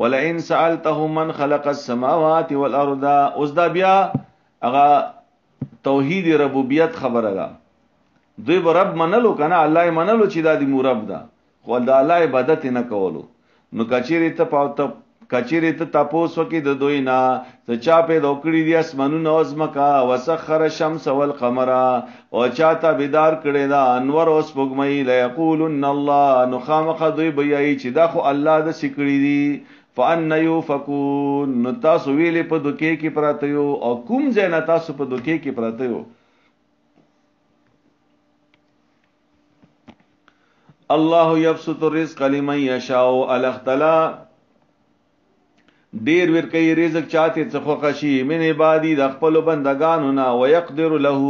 ولئن سألتهم من خلق السماوات والارض، اوس دا بیا هغه توحید ربوبیت خبره ده. دوی به رب منلو کنه، الله منلو چې دا د مرب ده، خو د الله عبادت نه کولو. نو کچېری ته پاوته کچېری ته تاسو کې د دوی نه څه چا په دوکړی دي اسمانونو او زمکا، وسخر الشمس والقمر، او چاته بیدار کړي دا انور او سپوږمۍ، لا یقولن الله، نو خامخ دوی بیاي چې دا خو الله د سکړي دي. فان یفکون، نو تاسو ویلې په دوکې کې پراته یو، او کوم ځای نه تاسو په دوکې کې پراته یو. الله یبسط الرزق لمن یشاء، الله تعالی ډیر ور کوي رزق چاته څخه خشي من عبادی د خپل بندگانو نه، ويقدر له،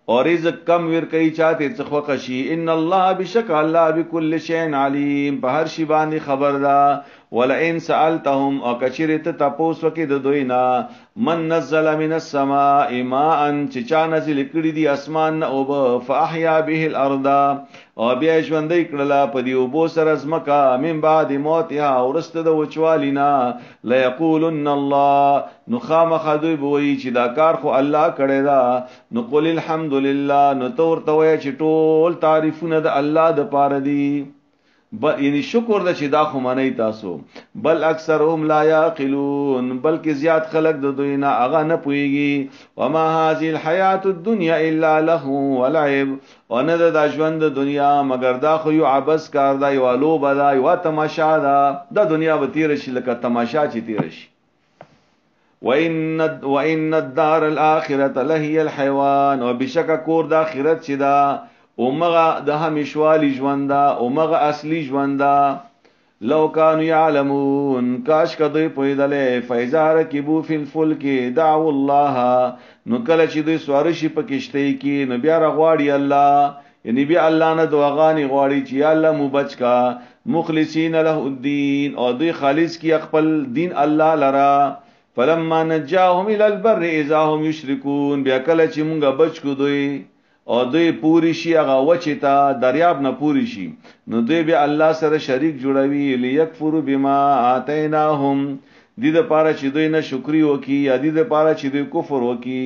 او رزق کم ور کوي چاته څخه خشي. ان الله بشک الله بكل شيء عليم، په هر شی باندې خبر ده. ولئن سألتهم، او کچریت تاسو کې د دوی نه من نزل من السماء ماء، چې چا نازل کړي دي اسمان نه او فاحيا به الارض، او بیا ژوندۍ کړله په دی اوبو سره زمکا، من بعد موتها، ورسته د وچوالینا. لا یقولن الله، نو خامخ دوی بوئی چې دا کار خو الله کړی دا. نو قل الحمدلله، نو تور توي چې ټول تعریفونه د الله د پاره دي، یعنی شکر ده چې دا خو منئ تاسو. بل اکثرهم لا یعقلون، بلکې زیات خلق د دوی نه هغه نه پوهیږي. وما هذه الحیات الدنیا الا لهو ولعب، او نه د ژوند د دنیا مگر دا خو یو عبث کار ده، یو لوبه ده، یو تماشا ده. د دنیا به تیر شي لکه تماشا چې تیر شي. وان الدار الاخره لهي الحيوان، او بشک کور د اخرت چې دا اومغه د همیشوالی ژوند ده، اومغه اصلي ژوند ده. لو كانوا يعلمون، کاش کدوی پویدلې. فاذا ركبوا في الفلك دعوا الله، نو کله چې دوی سوار شي په کشته کې نو بیا راغواړي الله، یعنی بیا الله نه دعاګانې غواړي چې یا الله مو بچ کا. مخلصین له الدین، او دوی خالص کی خپل دین الله لرا. فلما نجاهم الى البر اذا هم يشركون، بیا کله چې مونږه بچ کو دوی او دوی پوری شي هغه وچتا دریاب نه پوری شي، نو دوی به الله سره شریک جوړوي. ليکفروا بما آتیناهم، دې د پاره چې دوی نه شکرې وکي، یا دې د پاره چې دوی کفر وکي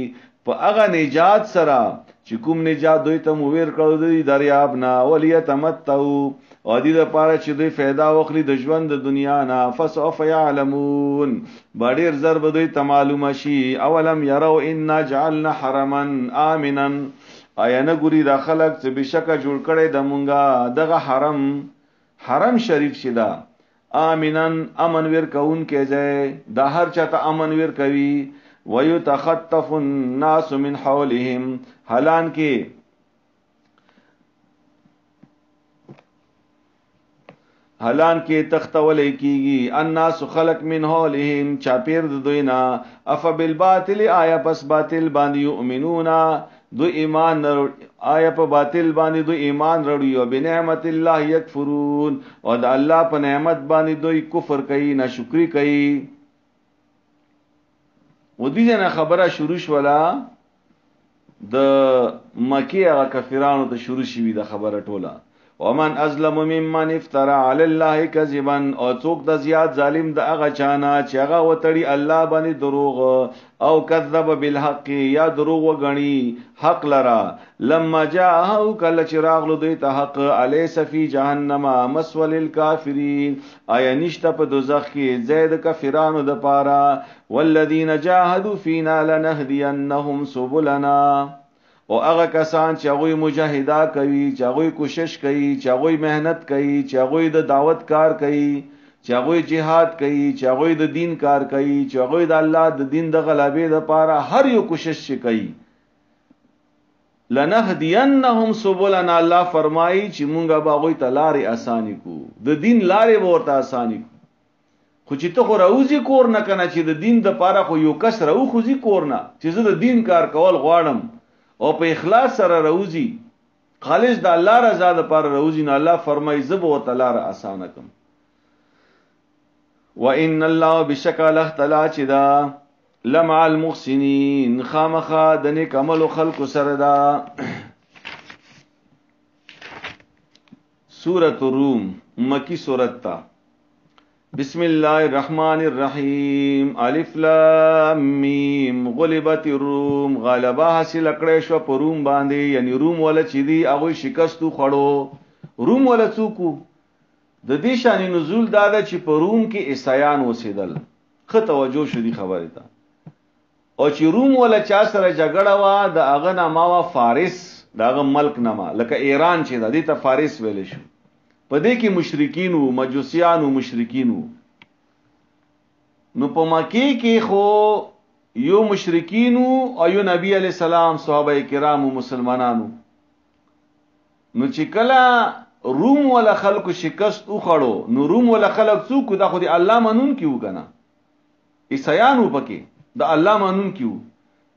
په هغه نجات سره چې کوم نجات دوی ته مویر کړو دوی دریاب نه. ولیتمتعوا، او دې د پاره چې دوی फायदा واخلي د ژوند د دنیا نه. فسوف يعلمون، باډیر ضرب دوی ته معلومه شي. اولم يروا ان جعلنا حرما آمنا، آیا نه ګوري دا خلق چې بشکه جوړ کړي د مونږه دغه حرم شریف شدا، امنن امن ور کون کې ځای، دا هر چاته امن ور کوي. ويتخطف الناس من حولهم، حالان کې تختولې کیږي. الناس خلق من حولهم، چاپیر د دوینا. اف بالباطل، آیا پس باطل باندې یؤمنون، دو ایمان آیا په باطل باندې دو ایمان وروړي. او بنعمت الله یکفرون، او د الله په نعمت باندې دوی کفر کوي، ناشکری کوي. و دې نه خبره شروع شولا د مکی هغه کافرانو ته شروع شوی د خبره ټوله. ومن ازلم ممن افترى على الله كذبا، او څوک د زیات ظالم د هغه چانا چې هغه وتړي الله باندې دروغ، او کذب بالحق، یا دروغ وغني حق لرا. لما جاءه، کله چې راغلو دوی ته حق. الیس فی جهنم مسوى للکافرین، آیا نشته په دوزخ کې زید کافرانو د پاره. والذین جاهدوا فینا لنهدینهم سبلنا، او هغه کسان چې هغه مجاهدا کوي، چې هغه کوشش کوي، چې هغه مهنت کوي، چې هغه د دعوت کار کوي، چې هغه jihad کوي، چې هغه د دین کار کوي، چې هغه د الله د دین د غلبې لپاره هر یو کوشش کوي، لنهدینهم سبلنا، الله فرمایي چې مونږه به هغوی ته لارې اساني کو، د دین لارې به ورته اساني کو. خو چې ته خو راوځي کور نه کنه چې د دین د پاره خو یو کس راوخوځي کور نه چې زه د دین کار کول غواړم او په اخلاص سره راوځي خالص د الله رضا د پاره راوځي، نو الله فرمایي زه به ورته لاره اسانه کم. وان الله بشک الله تعالی چې دا لمع المحسنین، خامخا د نیک عمل خلق سره دا. سورۃ الروم مکی سورۃ تا. بسم الله الرحمن الرحیم. الف لام میم. غلبت الروم، غلبه حاصل کړې شو په روم باندې، یعنی روم ولا چې دی هغه شکستو خړو. روم ولا څوک د دې شان نزول دا ده چې په روم کې عیسایان اوسېدل. خه توجه شو دی خبره ته. او چې روم ولا چا سره جګړه وا د هغه نامه وا فارس، داغه ملک نامه، لکه ایران چې د دې ته فارس ویل شو. په دې کې مشرکین او مجوسیان او مشرکین. نو په مکه کې خو یو مشرکین او یو نبی علی السلام صحابه کرام او مسلمانانو. نو چې کله روم ولا خلق شکست او خړو، نو روم ولا خلق څوک دا خو دی الله منون کیو کنه، عیسایانو پکې د الله منون کیو.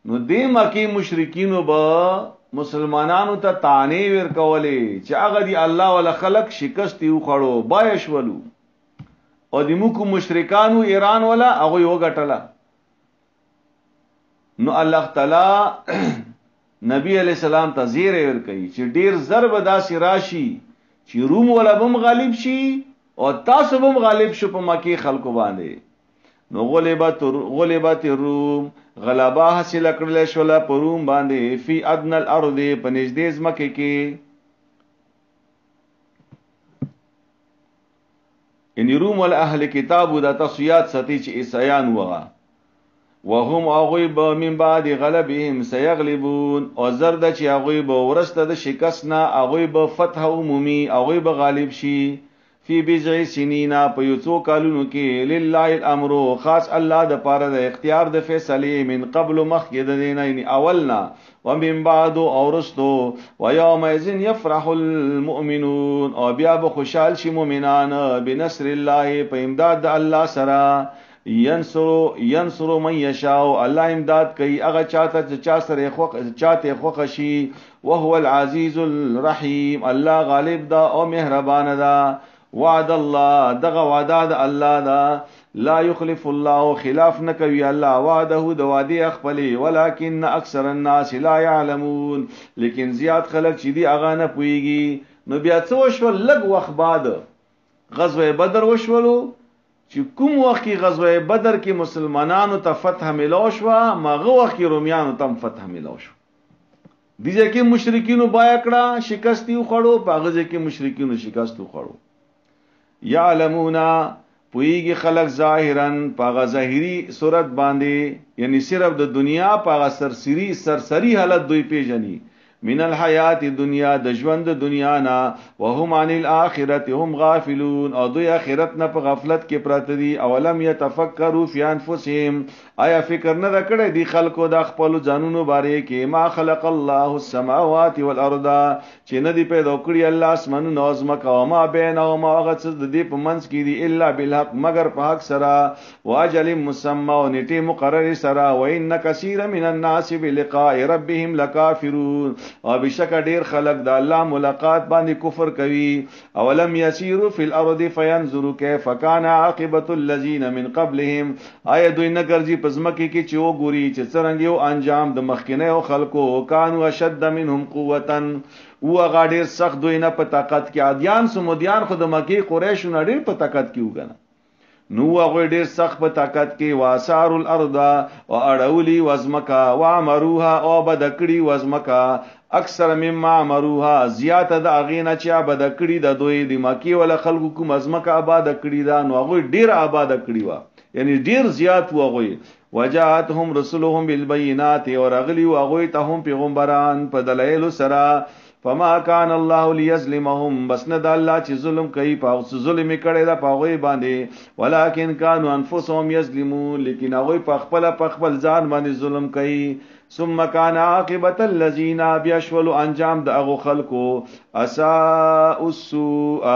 نو دې مکه مشرکین به مسلمانانو ته تانه ور کولې چې هغه دی الله ولا خلق شکست یو خړو بایش ولو، او د موکو مشرکانو ایران ولا هغه یو غټلا. نو الله تعالی نبی علیہ السلام ته زیر ور کوي چې ډیر ضرب داسې راشي چې روم ولا بم غالب شي او تاسو بم غالب شو په مکه خلکو باندې. نو غلبت الروم، غلبه حاصل کړل شو له پروم باندې، فی ادنى الارض، په نږدې ځمکه کې. ان روم ول اهل کتاب د تصفیات ستی چې عیسایان وغه، وهم اغوی به من بعد غلبهم سيغلبون، او زرد چې اغوی به ورسته د شکست نه اغوی به فتح عمومي، اغوی به غالب شي. فی بضع سنین، په یو څو کالونو کې، لله الامر، خاص الله د پاره د اختیار د فیصله، من قبل مخکې د دینه یعنی اولنا، ومن بعد اورستو، ويومئذ يفرح المؤمنون، او بیا به خوشحال شي مؤمنان، بنصر الله، په امداد د الله سره. ینصر من یشاء، الله امداد کوي هغه چاته چې چا سره چاته خوښ شي. وهو العزیز الرحیم، الله غالب دا او مهربان دا. وعد الله، دغه وعده د الله دا. لا يخلف الله، خلاف نکوي الله وعده د وعده خپل، ولکن اکثر الناس لا يعلمون، لیکن زیات خلک چې دی هغه نه پويږي. نو بیا څه وشو؟ لږ وخت بعد غزوه بدر وشولو، چې کوم وخت کې غزوه بدر کې مسلمانانو ته فتح ملو شو، ماغه وخت کې رومیانو ته فتح ملو شو. دیږي کې مشرکینو بایا کړه شکست یو خړو، پاغه کې مشرکینو شکست یو خړو. یعلمونا، پویږي خلق ظاهرا، پاغه ظاهری صورت باندې، یعنی صرف د دنیا پاغه سرسری حالت دوی پیژني. من الحیات الدنیا، د ژوند دنیا نا، وهم عن الاخرت هم غافلون، او دوی اخرت نه په غفلت کې پراته دي. اولم يتفکروا فی انفسهم، آیا فکر نه کړی دی خلکو د خپل ځانونو باره کې، ما خلق الله السماوات والارض، چې نه دی پیدا کړی الله اسمانونه او ځمکه، او ما بینهما، هغه څه د دې په منځ کې دی، الا بالحق، مگر په حق سره، واجل مسمى، او نیټه مقرره سره، وان کثیر من الناس بلقاء ربهم لکافرون، او بشک ډیر خلق د الله ملاقات باندې کفر کوي. اولم یسیروا فی الارض فینظروا کیف کان عاقبۃ الذین من قبلهم، آیا دوی نه ګرځي پزمکه کې چې وګوري چې څنګه یو انجام د مخکینه خلکو، کانوا اشد منهم قوتا، او هغه ډیر سخت دوی نه په طاقت کې. عادیان سمودیان خو د مکی قریش نه ډیر په طاقت کې وګنه، نو هغه ډیر سخت په طاقت کې. واسار الارض، او اړولی وزمکا، وامروها، او بدکړي وزمکا، اکثر مما امروها، زیاته د اغینا چې آباد کړي د دوی د مکی ولا خلکو کوم ازمکه آباد کړي دا، نو هغه ډیر آباد کړي وا، یعنی ډیر زیات وغوي. وجاءتهم رسلهم بالبينات، اور اغلی هغه ته هم پیغمبران په دلایل سره، فما كان الله ليظلمهم بس نه د الله چې ظلم کوي په ظلم کړي دا پاوی باندې ولکن كانوا انفسهم يظلمون لیکن هغه په خپل ځان باندې ظلم کوي ثم كان عاقبه الذين بيشول انجام د هغه خلکو اساء السوء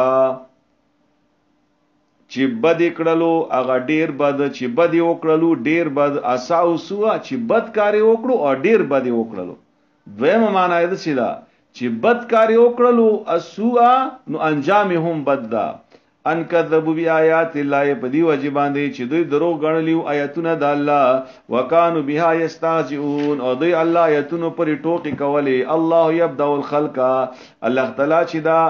چې بد کړلو هغه ډیر بد چې بد وکړلو ډیر بد اساء السوء چې بد کاری وکړو او ډیر بد وکړلو دویمه معنی ده چې بد کاری وکړلو السوء نو انجام هم بد ده ان کذبوا بیاات الله په دی واجبان دي چې دوی درو غنلیو آیاتونه د الله وکانو بها یستهزئون او دوی الله آیاتونو پر ټوکی کولی الله یبدأ الخلق الله تعالی چې دا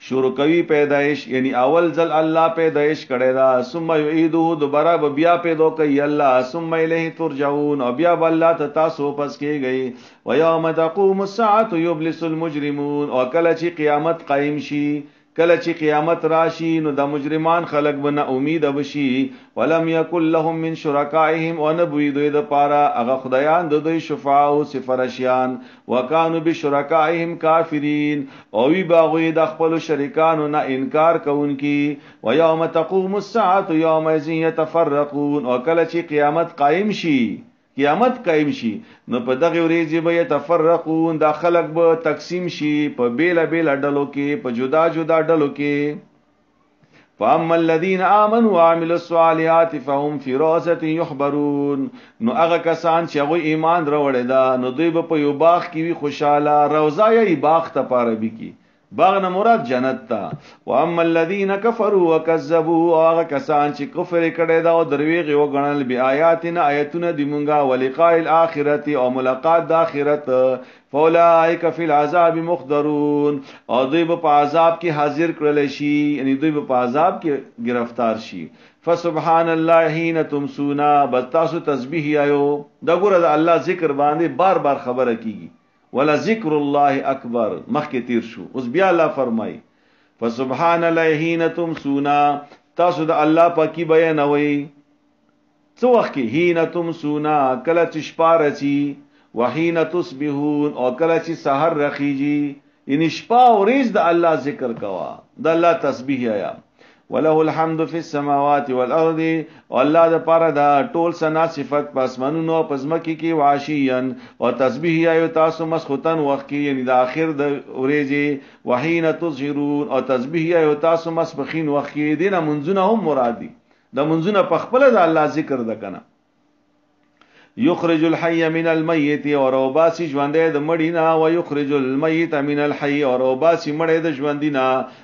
شروع کوي پیدائش یعنی اول ځل الله پیدائش کړي دا ثم یعيده دوباره بیا پیدا کوي الله ثم الیه ترجعون او بیا الله ته تاسو پس کېږي و یوم تقوم الساعه یبلس المجرمون او کله چې قیامت قائم شي کله چې قیامت راشي نو د مجرمان خلق بنا امید وبشي ولم يكن لهم من شركائهم ونبوي دوی د پاره هغه خدایان د دوی شفاعه او سفرشیان وکانو بشركائهم کافرین او وی باغوی د خپل شریکانو نه انکار کوونکی و یوم تقوم الساعه یوم یتفرقون او کله چې قیامت قائم شي نو په دغه ورځې به يتفرقون دا خلق به تقسیم شي په بیل ډلو کې په جدا ډلو کې فاما الذين امنوا وعملوا الصالحات فهم في روضه يحبرون نو هغه کسان چې هغه ایمان راوړل دا نو دوی به په یو باغ کې وي خوشاله روضه یې باغ ته پاره بي کی باغ نه مراد جنت تا واما الذين كفروا وكذبوا هغه کسان چې کفر کړي دا او درویغ وګڼل بیا آیاتنا آیتونه دی مونږه ولقاء الاخرته او ملاقات د اخرت فاولئک فی العذاب محضرون او دوی په عذاب کې حاضر کړل شي یعنی دوی په عذاب کې گرفتار شي فسبحان الله حين تمسون بس تاسو تسبیح آیو دا ګوره د الله ذکر باندې بار بار خبره کیږي ولا ذکر الله اکبر مخکې تیر شو اوس بیا الله فرمای فسبحان الله حين تمسون تاسو د الله پاکي بیانوي څو وخت کې حين تمسون کله چې شپه رسي وحين تصبحون او کله چې سحر رخیږي ان شپه او ورځ د الله ذکر کوا د الله تسبیح آیا وله الحمد فی السماوات والارض والله د پاره دا ټول سنا صفات پسمنونو پزمکی کی واشیان او تسبیح ایو تاسو مسخوتن وخت کی یعنی د اخر د ورځې وحین تظهرون او تسبیح ایو تاسو مسبخین وخت کی دینه منځونه هم مرادی د منځونه په خپل د الله ذکر د کنه یخرج الحي من الميت اور وباسي ژوندې د مړینا او یخرج الميت من الحي اور وباسي مړې د ژوندینا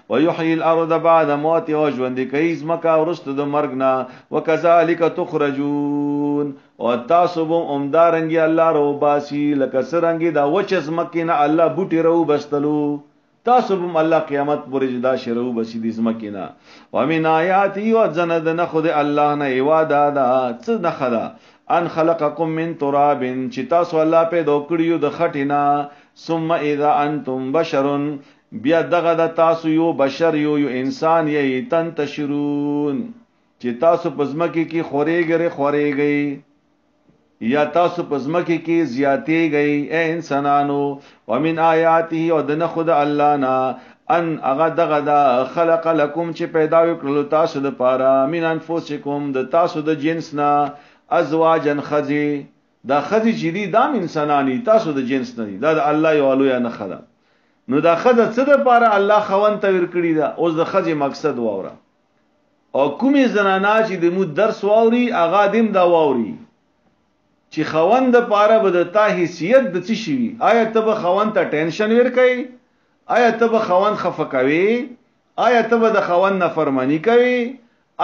او يحيي الارض بعد موت او ژوندې کوي زمکا ورست د مرګنا وکذالک تخرجون او تاسو به اومدارنګي الله رو باسي لکه سرنګي دا وچ زمکینه الله بوټي رو بستلو تاسو به الله قیامت پورې جدا شرو بسې د زمکینه ومن آیاتی او زند نه خود الله نه ایوادا دا څه نه خدا ان خلقکم من تراب چې تاسو الله پیدا کړیو د خټینا ثم اذا انتم بشر بیا دغه د تاسو یو بشر یو انسان یې تنتشرون چې تاسو پزمکی کې خورېږي یا تاسو پزمکی کې زیاتېږي اے انسانانو ومن آیاته او د خود الله نا ان هغه دغه د خلق لكم چې پیدا وکړل تاسو د پاره من انفسکم د تاسو د جنس نا ازواجن خزی دا خزی چې دي دام انسانانی تاسو د جنس نه دي دا د الله یو الوی نه خدا نو دا خزه څه د پاره الله خوان ته ور کړی دا اوس د خزی مقصد واوره او کومې زنانا چې د مو درس واوري اغا دیم دا واوري چې خوان د پاره به د تا حیثیت د څه شي آیا ته به خوان ته ټینشن ور کوي آیا ته به خوان خفه کوي آیا ته به د خوان نافرمانی کوي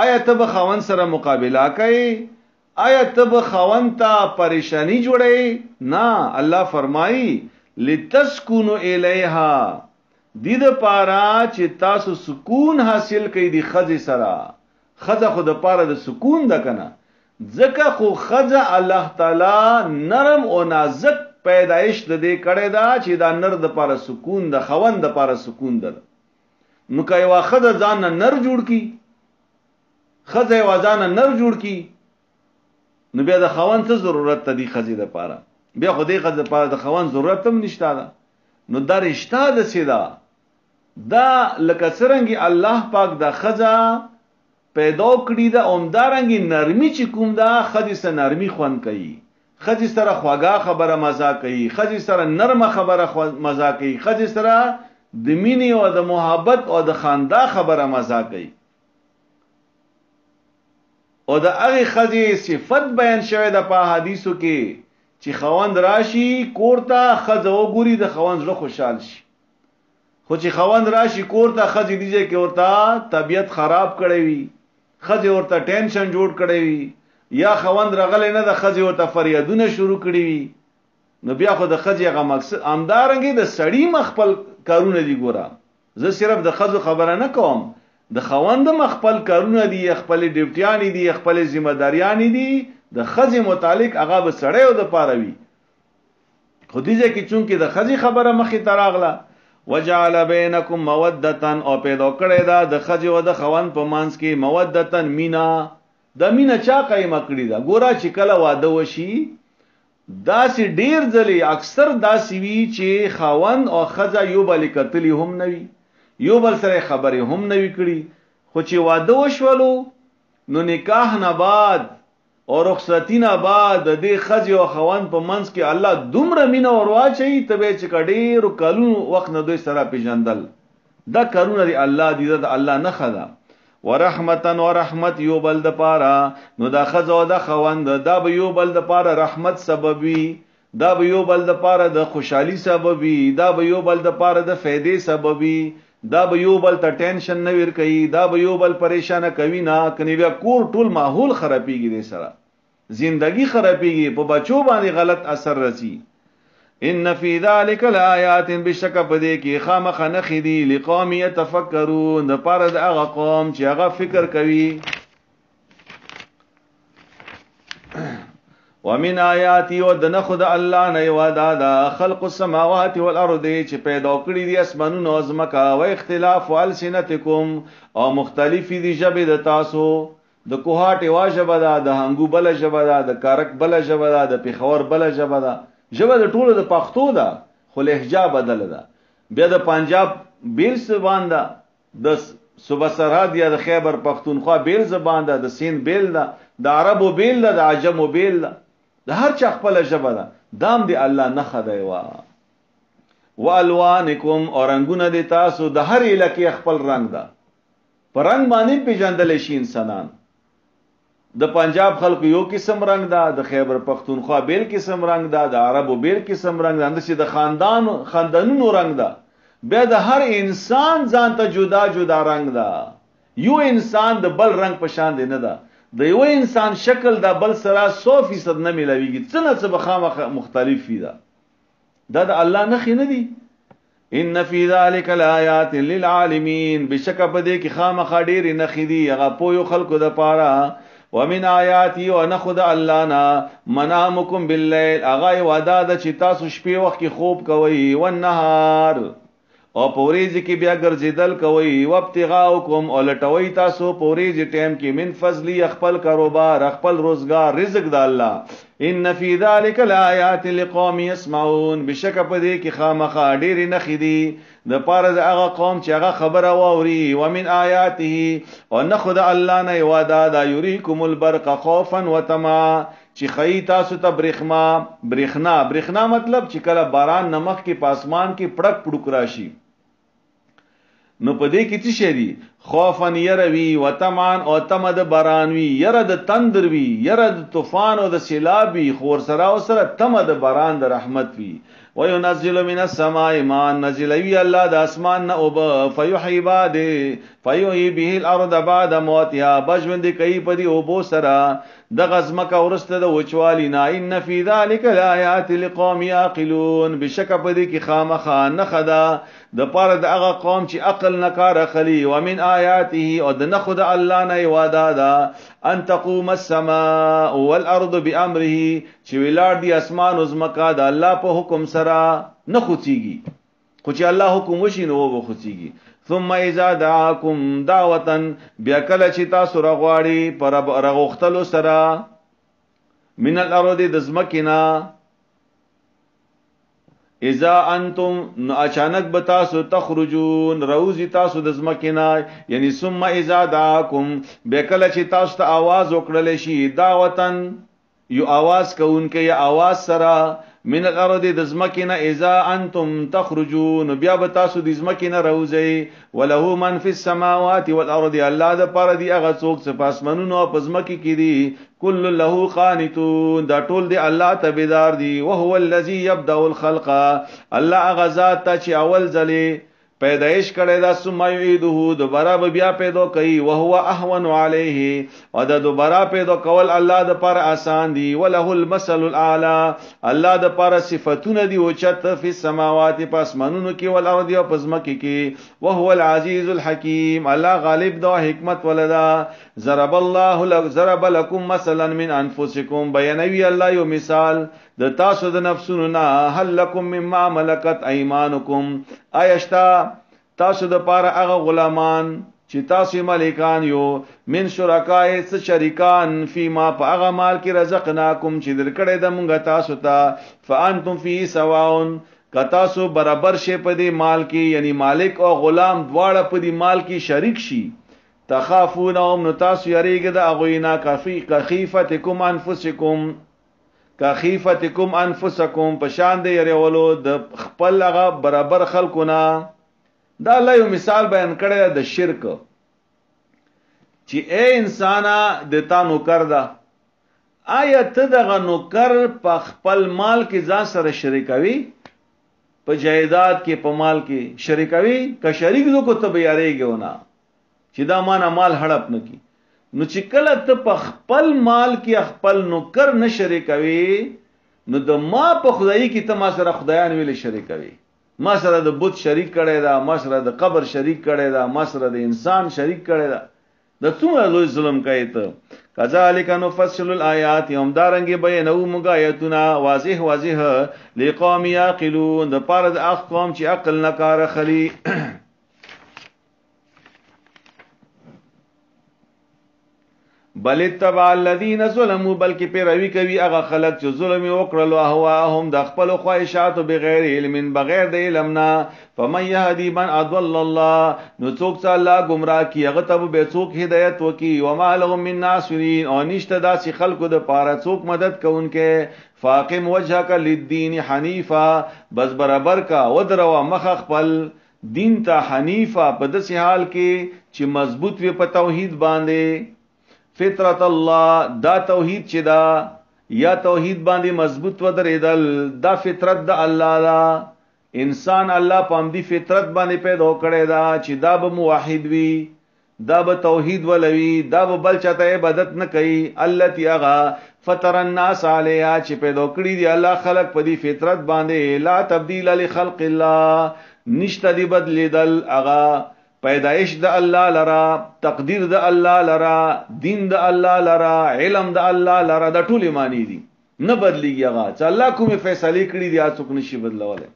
آیا ته به خوان سره مقابله کوي آیا تب خوان تا پریشانی جوړي نا الله فرمایي لتسكنوا الیها دید پارا چې تاسو سکون حاصل کړئ دی خزه سره خزه خود پارا د سکون د کنه ځکه خو خزه الله تعالی نرم او نازک پیدائش د دې کړه دا چې دا نر د پارا سکون د خوان د پارا سکون ده نو کای واخذ ځان نر جوړ کی خزه وازان نر جوړ کی نو بیا د خوان څه ضرورت ته دی خزې د پاره بیا خو دې خزې د پاره د خوان ضرورت هم نشته ده نو دا رشتہ د سیدا دا لکه څرنګه الله پاک د خزا پیدا کړی دا اومدارنګي نرمي چې کوم دا خدي سره نرمي خوان کوي خدي سره خواږه خبره مزه کوي خدي سره نرمه خبره مزه کوي خدي سره د مینې او د محبت او د خندا خبره مزه کوي او د هغه خدي صفت بیان شوی د په حدیثو کې چې خوند راشي کوړه خزه وګوري د خوند زړه خوشحال شي خو چې خوند راشي کوړه خزي دیږي کې ورته طبيعت خراب کړي وي خزي ورته ټینشن جوړ کړي وي یا خوند رغلې نه د خزي ورته فریادونه شروع کړي وي نو بیا خو د خزي هغه مقصد امدارنګي د سړی مخبل کارونه دي ګوره زه صرف د خزو خبره نه کوم د خوند مخبل کارونه دي خپل ډیوټیان دي خپل ذمہ داریان دي د خزي متعلق هغه به سړیو د پاروي خو دې کې چونکې د خزي خبره مخې تراغله وجعل بینکم مودتن او پیدا کړی دا د خځې او د خوند په منځ کې مودتن مینا د مینا چا قایمه کړی دا ګوره چې کله واده وشي داسې ډیر ځلې اکثر داسې وي چې خوند او خځه یو بل کتلی هم نوي یو بل سره خبرې هم نوي کړي خو چې واده وشولو نو نکاح نه بعد او رخصتین بعد د دې خځې او خوند په منځ کې الله دومره مینه ورواچي تبه چې کډیر کلو وخت نه دوی سره پیژندل دا کارونه دی الله دې د الله نه خدا ورحمتن ورحمت یو بل د پاره نو دا خځه او د خوند دا به یو بل د پاره رحمت سبب وي دا به یو بل د پاره د خوشحالي سبب وي دا به یو بل د پاره د فائدې سبب وي دا به یو بل ته ټینشن نه ور کوي دا به یو بل پریشان کوي نه کني بیا کور ټول ماحول خرابيږي دې سره زندگی خرابيږي په بچو باندې غلط اثر رسی ان فی ذلک الآیات بشک پدې کې خامخ نخدی لقوم یتفکرون د پاره د هغه قوم چې هغه فکر کوي ومن آیاتی و د نخد الله نه یو دا خلق السماوات والارض چې پیدا کړی دي اسمانونو او ځمکه او اختلاف السنتکم او مختلف دي ژبه د تاسو د کوهاټ وا ژبه ده د هنګو بل ژبه ده د کارک بل ژبه ده د پیښور بل ژبه ده ژبه د ټولو د پښتو ده خو لهجه بدل ده بیا د پنجاب بیل زبان ده د صوبه سرحد یا د خیبر پختونخوا بیل زبان ده د سین بیل ده د عربو بیل ده د عجمو بیل ده د هر چا خپل ژبه ده دام دی الله نه خدای وا والوانکم اورنګونه دی تاسو د هر علاقې خپل رنگ ده پر رنگ باندې پیژندل شي انسانان د پنجاب خلق یو قسم رنگ ده د خیبر پختونخوا بیل قسم رنگ ده د عربو بیل قسم رنگ ده اندشي د خاندانونو رنگ ده بیا د هر انسان ځان ته جدا جدا رنگ ده یو انسان د بل رنگ په شان دی نه ده د یو انسان شکل د بل سره 100% نه ملويږي څنګه څه بخامه مختلف وي دا د الله نه خینه دي ان فی ذلک الآیات للعالمین بشک پدې کې خامخ ډیر نه خدي هغه پویو خلقو د پاره ومن آیاتی و نخد الله نا منامکم باللیل اغای وعده د چې تاسو شپې وخت کې خوب کوي و النهار او پوریز کې بیا ګرځیدل کوي و ابتغاءکم او لټوي تاسو پوریز ټیم کې من فضلی خپل کاروبار خپل روزگار رزق د الله ان فی ذلک الآیات لقوم یسمعون بشک پدې کې خامخا ډیر نه خدي د پاره د هغه قوم چې هغه خبره واوري ومن آیاته او نخد الله نه وعده دا یریکم البرق خوفا وطمعا چې خی تاسو ته برېښنا مطلب چې کله باران نمخ کې پاسمان کې پړک پړک راشي نو پدې کې څه شي دي خوفن يروي وطمعا او تمد باران وی ير د تندر وی ير د طوفان او د سیلاب وی خور سره او سره تمد باران د رحمت وی وينزل من السماء ماء نزلوي الله د اسمان نه او فيحيي به الارض بعد موتها بجوند کوي پدی او بو سره د غزمکه ورسته د وچوالی نه ان فی ذلک الآیات لقوم یعقلون بشک پدی کی خامخا نخدا د پاره د هغه قوم چې عقل نکار اخلي ومن آیاته او د نخد الله نه وعده دا ان تقوم السماء والارض بامره چې ویلار دی اسمان او زمکه د الله په حکم سره نه خوچیږي خو چې الله حکم وشي نو وو خوچیږي ثم اذا دعاكم دعوه بیا کله چې تاسو راغواړي پر رغختلو سره من الارض د زمکینا اذا انتم اچانک بتاسو تخرجون روزی تاسو د زمکینا یعنی ثم اذا دعاکم بکله چې تاسو ته आवाज وکړل شي دعوتن یو आवाज کوونکې یا आवाज سره من الارض د زمکینا اذا انتم تخرجون بیا بتاسو د زمکینا روزی وله من فی السماوات والارض الله د پر دی هغه څوک چې پاسمنونو او پزمکی کې دي کل له قانتون دا ټول دی الله تبدار دی وهو الذی یبدأ الخلق الله غزاد ته چې اول ځلی پیدائش کړي دا ثم یعيده دوباره بیا پیدا کوي او هو اهون علیه او دا دوباره پیدا کول الله د پر آسان دی وله المثل الاعلى الله د پر صفاتونه دی او چت فی السماوات پاسمنونو کې ول ارض او پزمکی کې وهو العزیز الحکیم الله غالب دا حکمت ولدا ضرب لكم مثلا من انفسکم بیانوی الله یو مثال د تاسو د نفسونو نه هل لكم مما ملکت ایمانکم آیشتا تاسو د پاره هغه غلامان چې تاسو ملکان یو من شرکای څ شریکان فيما په هغه مال کې رزقناکم چې درکړې د مونږه تاسو ته فانتم فی سواون ک تاسو برابر شي په دې مال کې یعنی مالک او غلام دواړه په دې مال کې شریک شي تخافونهم نتاسو یریګه د اغوینا کخیفتکم انفسکم کخیفتکم انفسکم پشان دې یریولو د خپل هغه برابر خلقونه دا الله یو مثال بیان کړی د شرک چې اے انسانا د تا نوکر دا آیا ته دغه نوکر په خپل مال کې ځان سره شریکوي په جایداد کې په مال کې شریکوي که شریک زو کو ته بیارېږي نه چې دا معنا مال هړپ نه کی نو چې کله ته په خپل مال کې خپل نوکر نه شریکوي نو د ما په خدای کې ته ما سره خدایان ویل شریکوي ما سره د بت شریک کړي دا ما سره د قبر شریک کړي دا ما سره د انسان شریک کړي دا د څومره لوی ظلم کوي ته کذالک نفصل الآیات هم دارنګ بیانو موږ آیاتونه واضح واضح لقوم یعقلون د پاره د اخ قوم چې عقل نه کار خلی بل تبع الذين ظلموا بلکې پیروي کوي هغه خلک چې ظلم وکړل او هواهم د خپل خواهشات بغیر علم بغیر د علمنا فمن يهدي من اضل الله نو څوک چې الله گمراه کی هغه ته به څوک هدایت وکي او ما لهم من ناصرين او نشته داسې خلکو د پاره څوک مدد کوونکې فاقم وجهك للدين حنيفا بس برابر کا ودرو مخ خپل دین ته حنیفا په داسې حال کې چې مضبوط وي په توحید باندې فطرت الله دا توحید چې دا یا توحید باندې مضبوط و درېدل دا فطرت د الله دا انسان الله پام دی فطرت باندې پیدا کړی دا چې دا به موحد وي دا به توحید ولوي دا به بل چاته عبادت نه کوي التی اغا فطر الناس علیها چې پیدا کړی دی الله خلق په دې فطرت باندې لا تبدیل لخلق الله نشته دی بدلیدل اغا پیدائش د الله لرا تقدیر د الله لرا دین د الله لرا علم د الله لرا د ټول معنی دي نه بدلیږي هغه چې الله کوم فیصله کړی دی اڅوک نشي بدلوله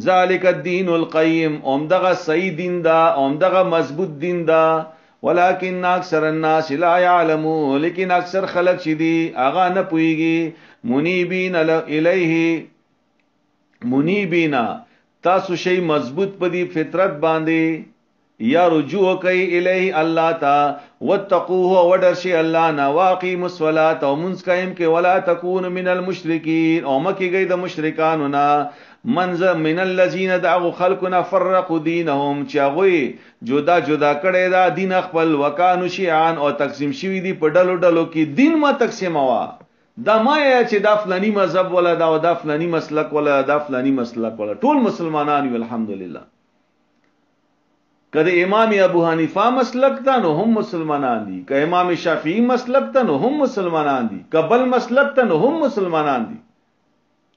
ذالک الدین القیم اومدغه صحیح دین دا اومدغه مضبوط دین دا ولکن اکثر الناس لا يعلمون لیکن اکثر خلق چې دي هغه نه پويږي منیبین الیه منیبینا تاسو شی مضبوط په دې فطرت باندې یا رجوع کوي الیه الله تا واتقوه ودرشي الله نا واقیم الصلاه او منځ قائم کې ولا تکون من المشرکین او مکه گئی د مشرکانو نا منزه من الذين دعوا خلقنا فرقوا دينهم چاغوي جدا جدا کړي دا دین خپل وکانو شیعان او تقسیم شوی دی په ډلو ډلو کې دین ما تقسیم وا دا ما چې دا فلانی مذهب ولا دا فلانی مسلک ولا دا فلانی مسلک ولا ټول مسلمانان الحمدلله کده امام ابو حنیفه مسلک ته نو هم مسلمانان دي که امام شافعی مسلک ته نو هم مسلمانان دي قبل مسلک ته نو هم مسلمانان دي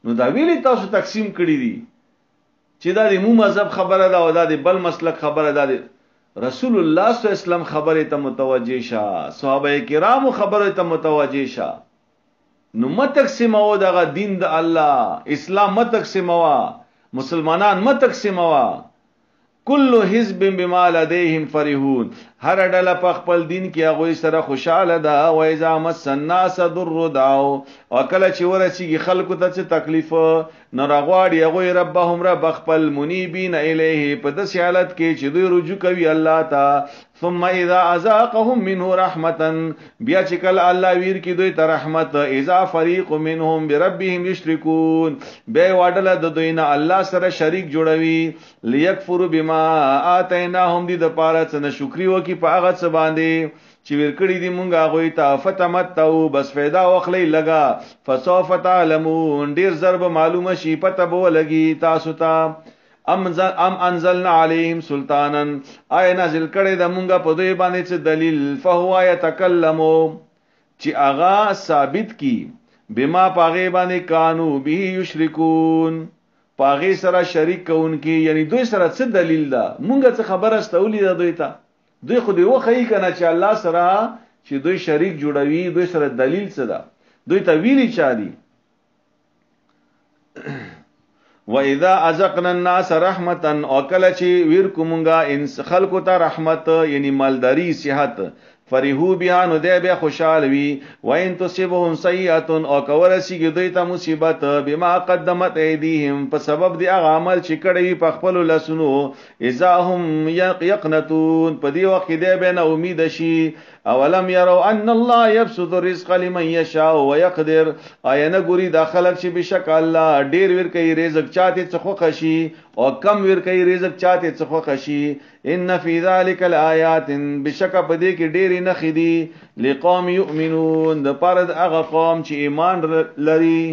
نو دا ویلی تاسو تقسیم کړی دي چې دا د مو مذهب خبره ده او دا د بل مسلک خبره ده رسول الله صلی الله علیه وسلم خبره ته متوجه شه صحابه کرام خبره ته متوجه شه نو متقسمو دغه دین د الله اسلام متقسمو مسلمانان متقسمو کل حزب بما لديهم فرحون هر ډله په خپل دین کې هغه سره خوشاله ده او اذا مس الناس ضر دعوا او کله چې ورسیږي خلکو ته څه تکلیف نو راغواړي هغه ربهم رب خپل منیبین الیه په داسې حالت کې چې دوی رجوع کوي الله ته ثم اذا اذاقهم منه رحمتا بیا چې کله الله ویر کی دوی ته رحمت اذا فريق منهم بربهم يشركون به واډله د دوی نه الله سره شریک جوړوي ليكفروا بما آتيناهم دي د پاره څنګه شکر وکي په هغه څه باندې چې ورکړی دي مونږه غوي ته فتمتو بس فایده واخلي لگا فسوف تعلمون ډیر ضرب معلومه شي پته بو لګي تاسو ته ام انزلنا عليهم سلطانا آیا نازل کړي د مونږه په دوی باندې څه دلیل فهو يتكلمو چې اغا ثابت کی بما پاغه باندې قانو به یشرکون پاغه سره شریک کوونکی یعنی دوی سره څه دلیل ده مونږه څه خبره استولې ده دوی ته دوی خو دی وخی کنه چې الله سره چې دوی شریک جوړوي دوی سره دلیل څه ده دوی ته ویلي چا دي واذا ازقنا الناس رحمتا او کله چې ویر کومنګا انس خلقو ته رحمت یعنی مالداری صحت فرحو بها نو دی به خوشاله وي وان تصيبهم سيئه او کورسیږي دوی ته مصیبت بما قدمت ايديهم په سبب دی هغه عمل چې کړی په خپل لسونو اذا هم يقنطون په دی وخت دی به نه امید شي اولم يروا ان الله يبسط الرزق لمن يشاء ويقدر اينه ګوري داخلك چې بشک الله ډیر ور کوي رزق چاته څخه خشي او کم ور کوي رزق چاته څخه خشي ان في ذلك الايات بشک په دې کې ډېری نخدي لقوم يؤمنون د پاره هغه قوم چې ایمان لري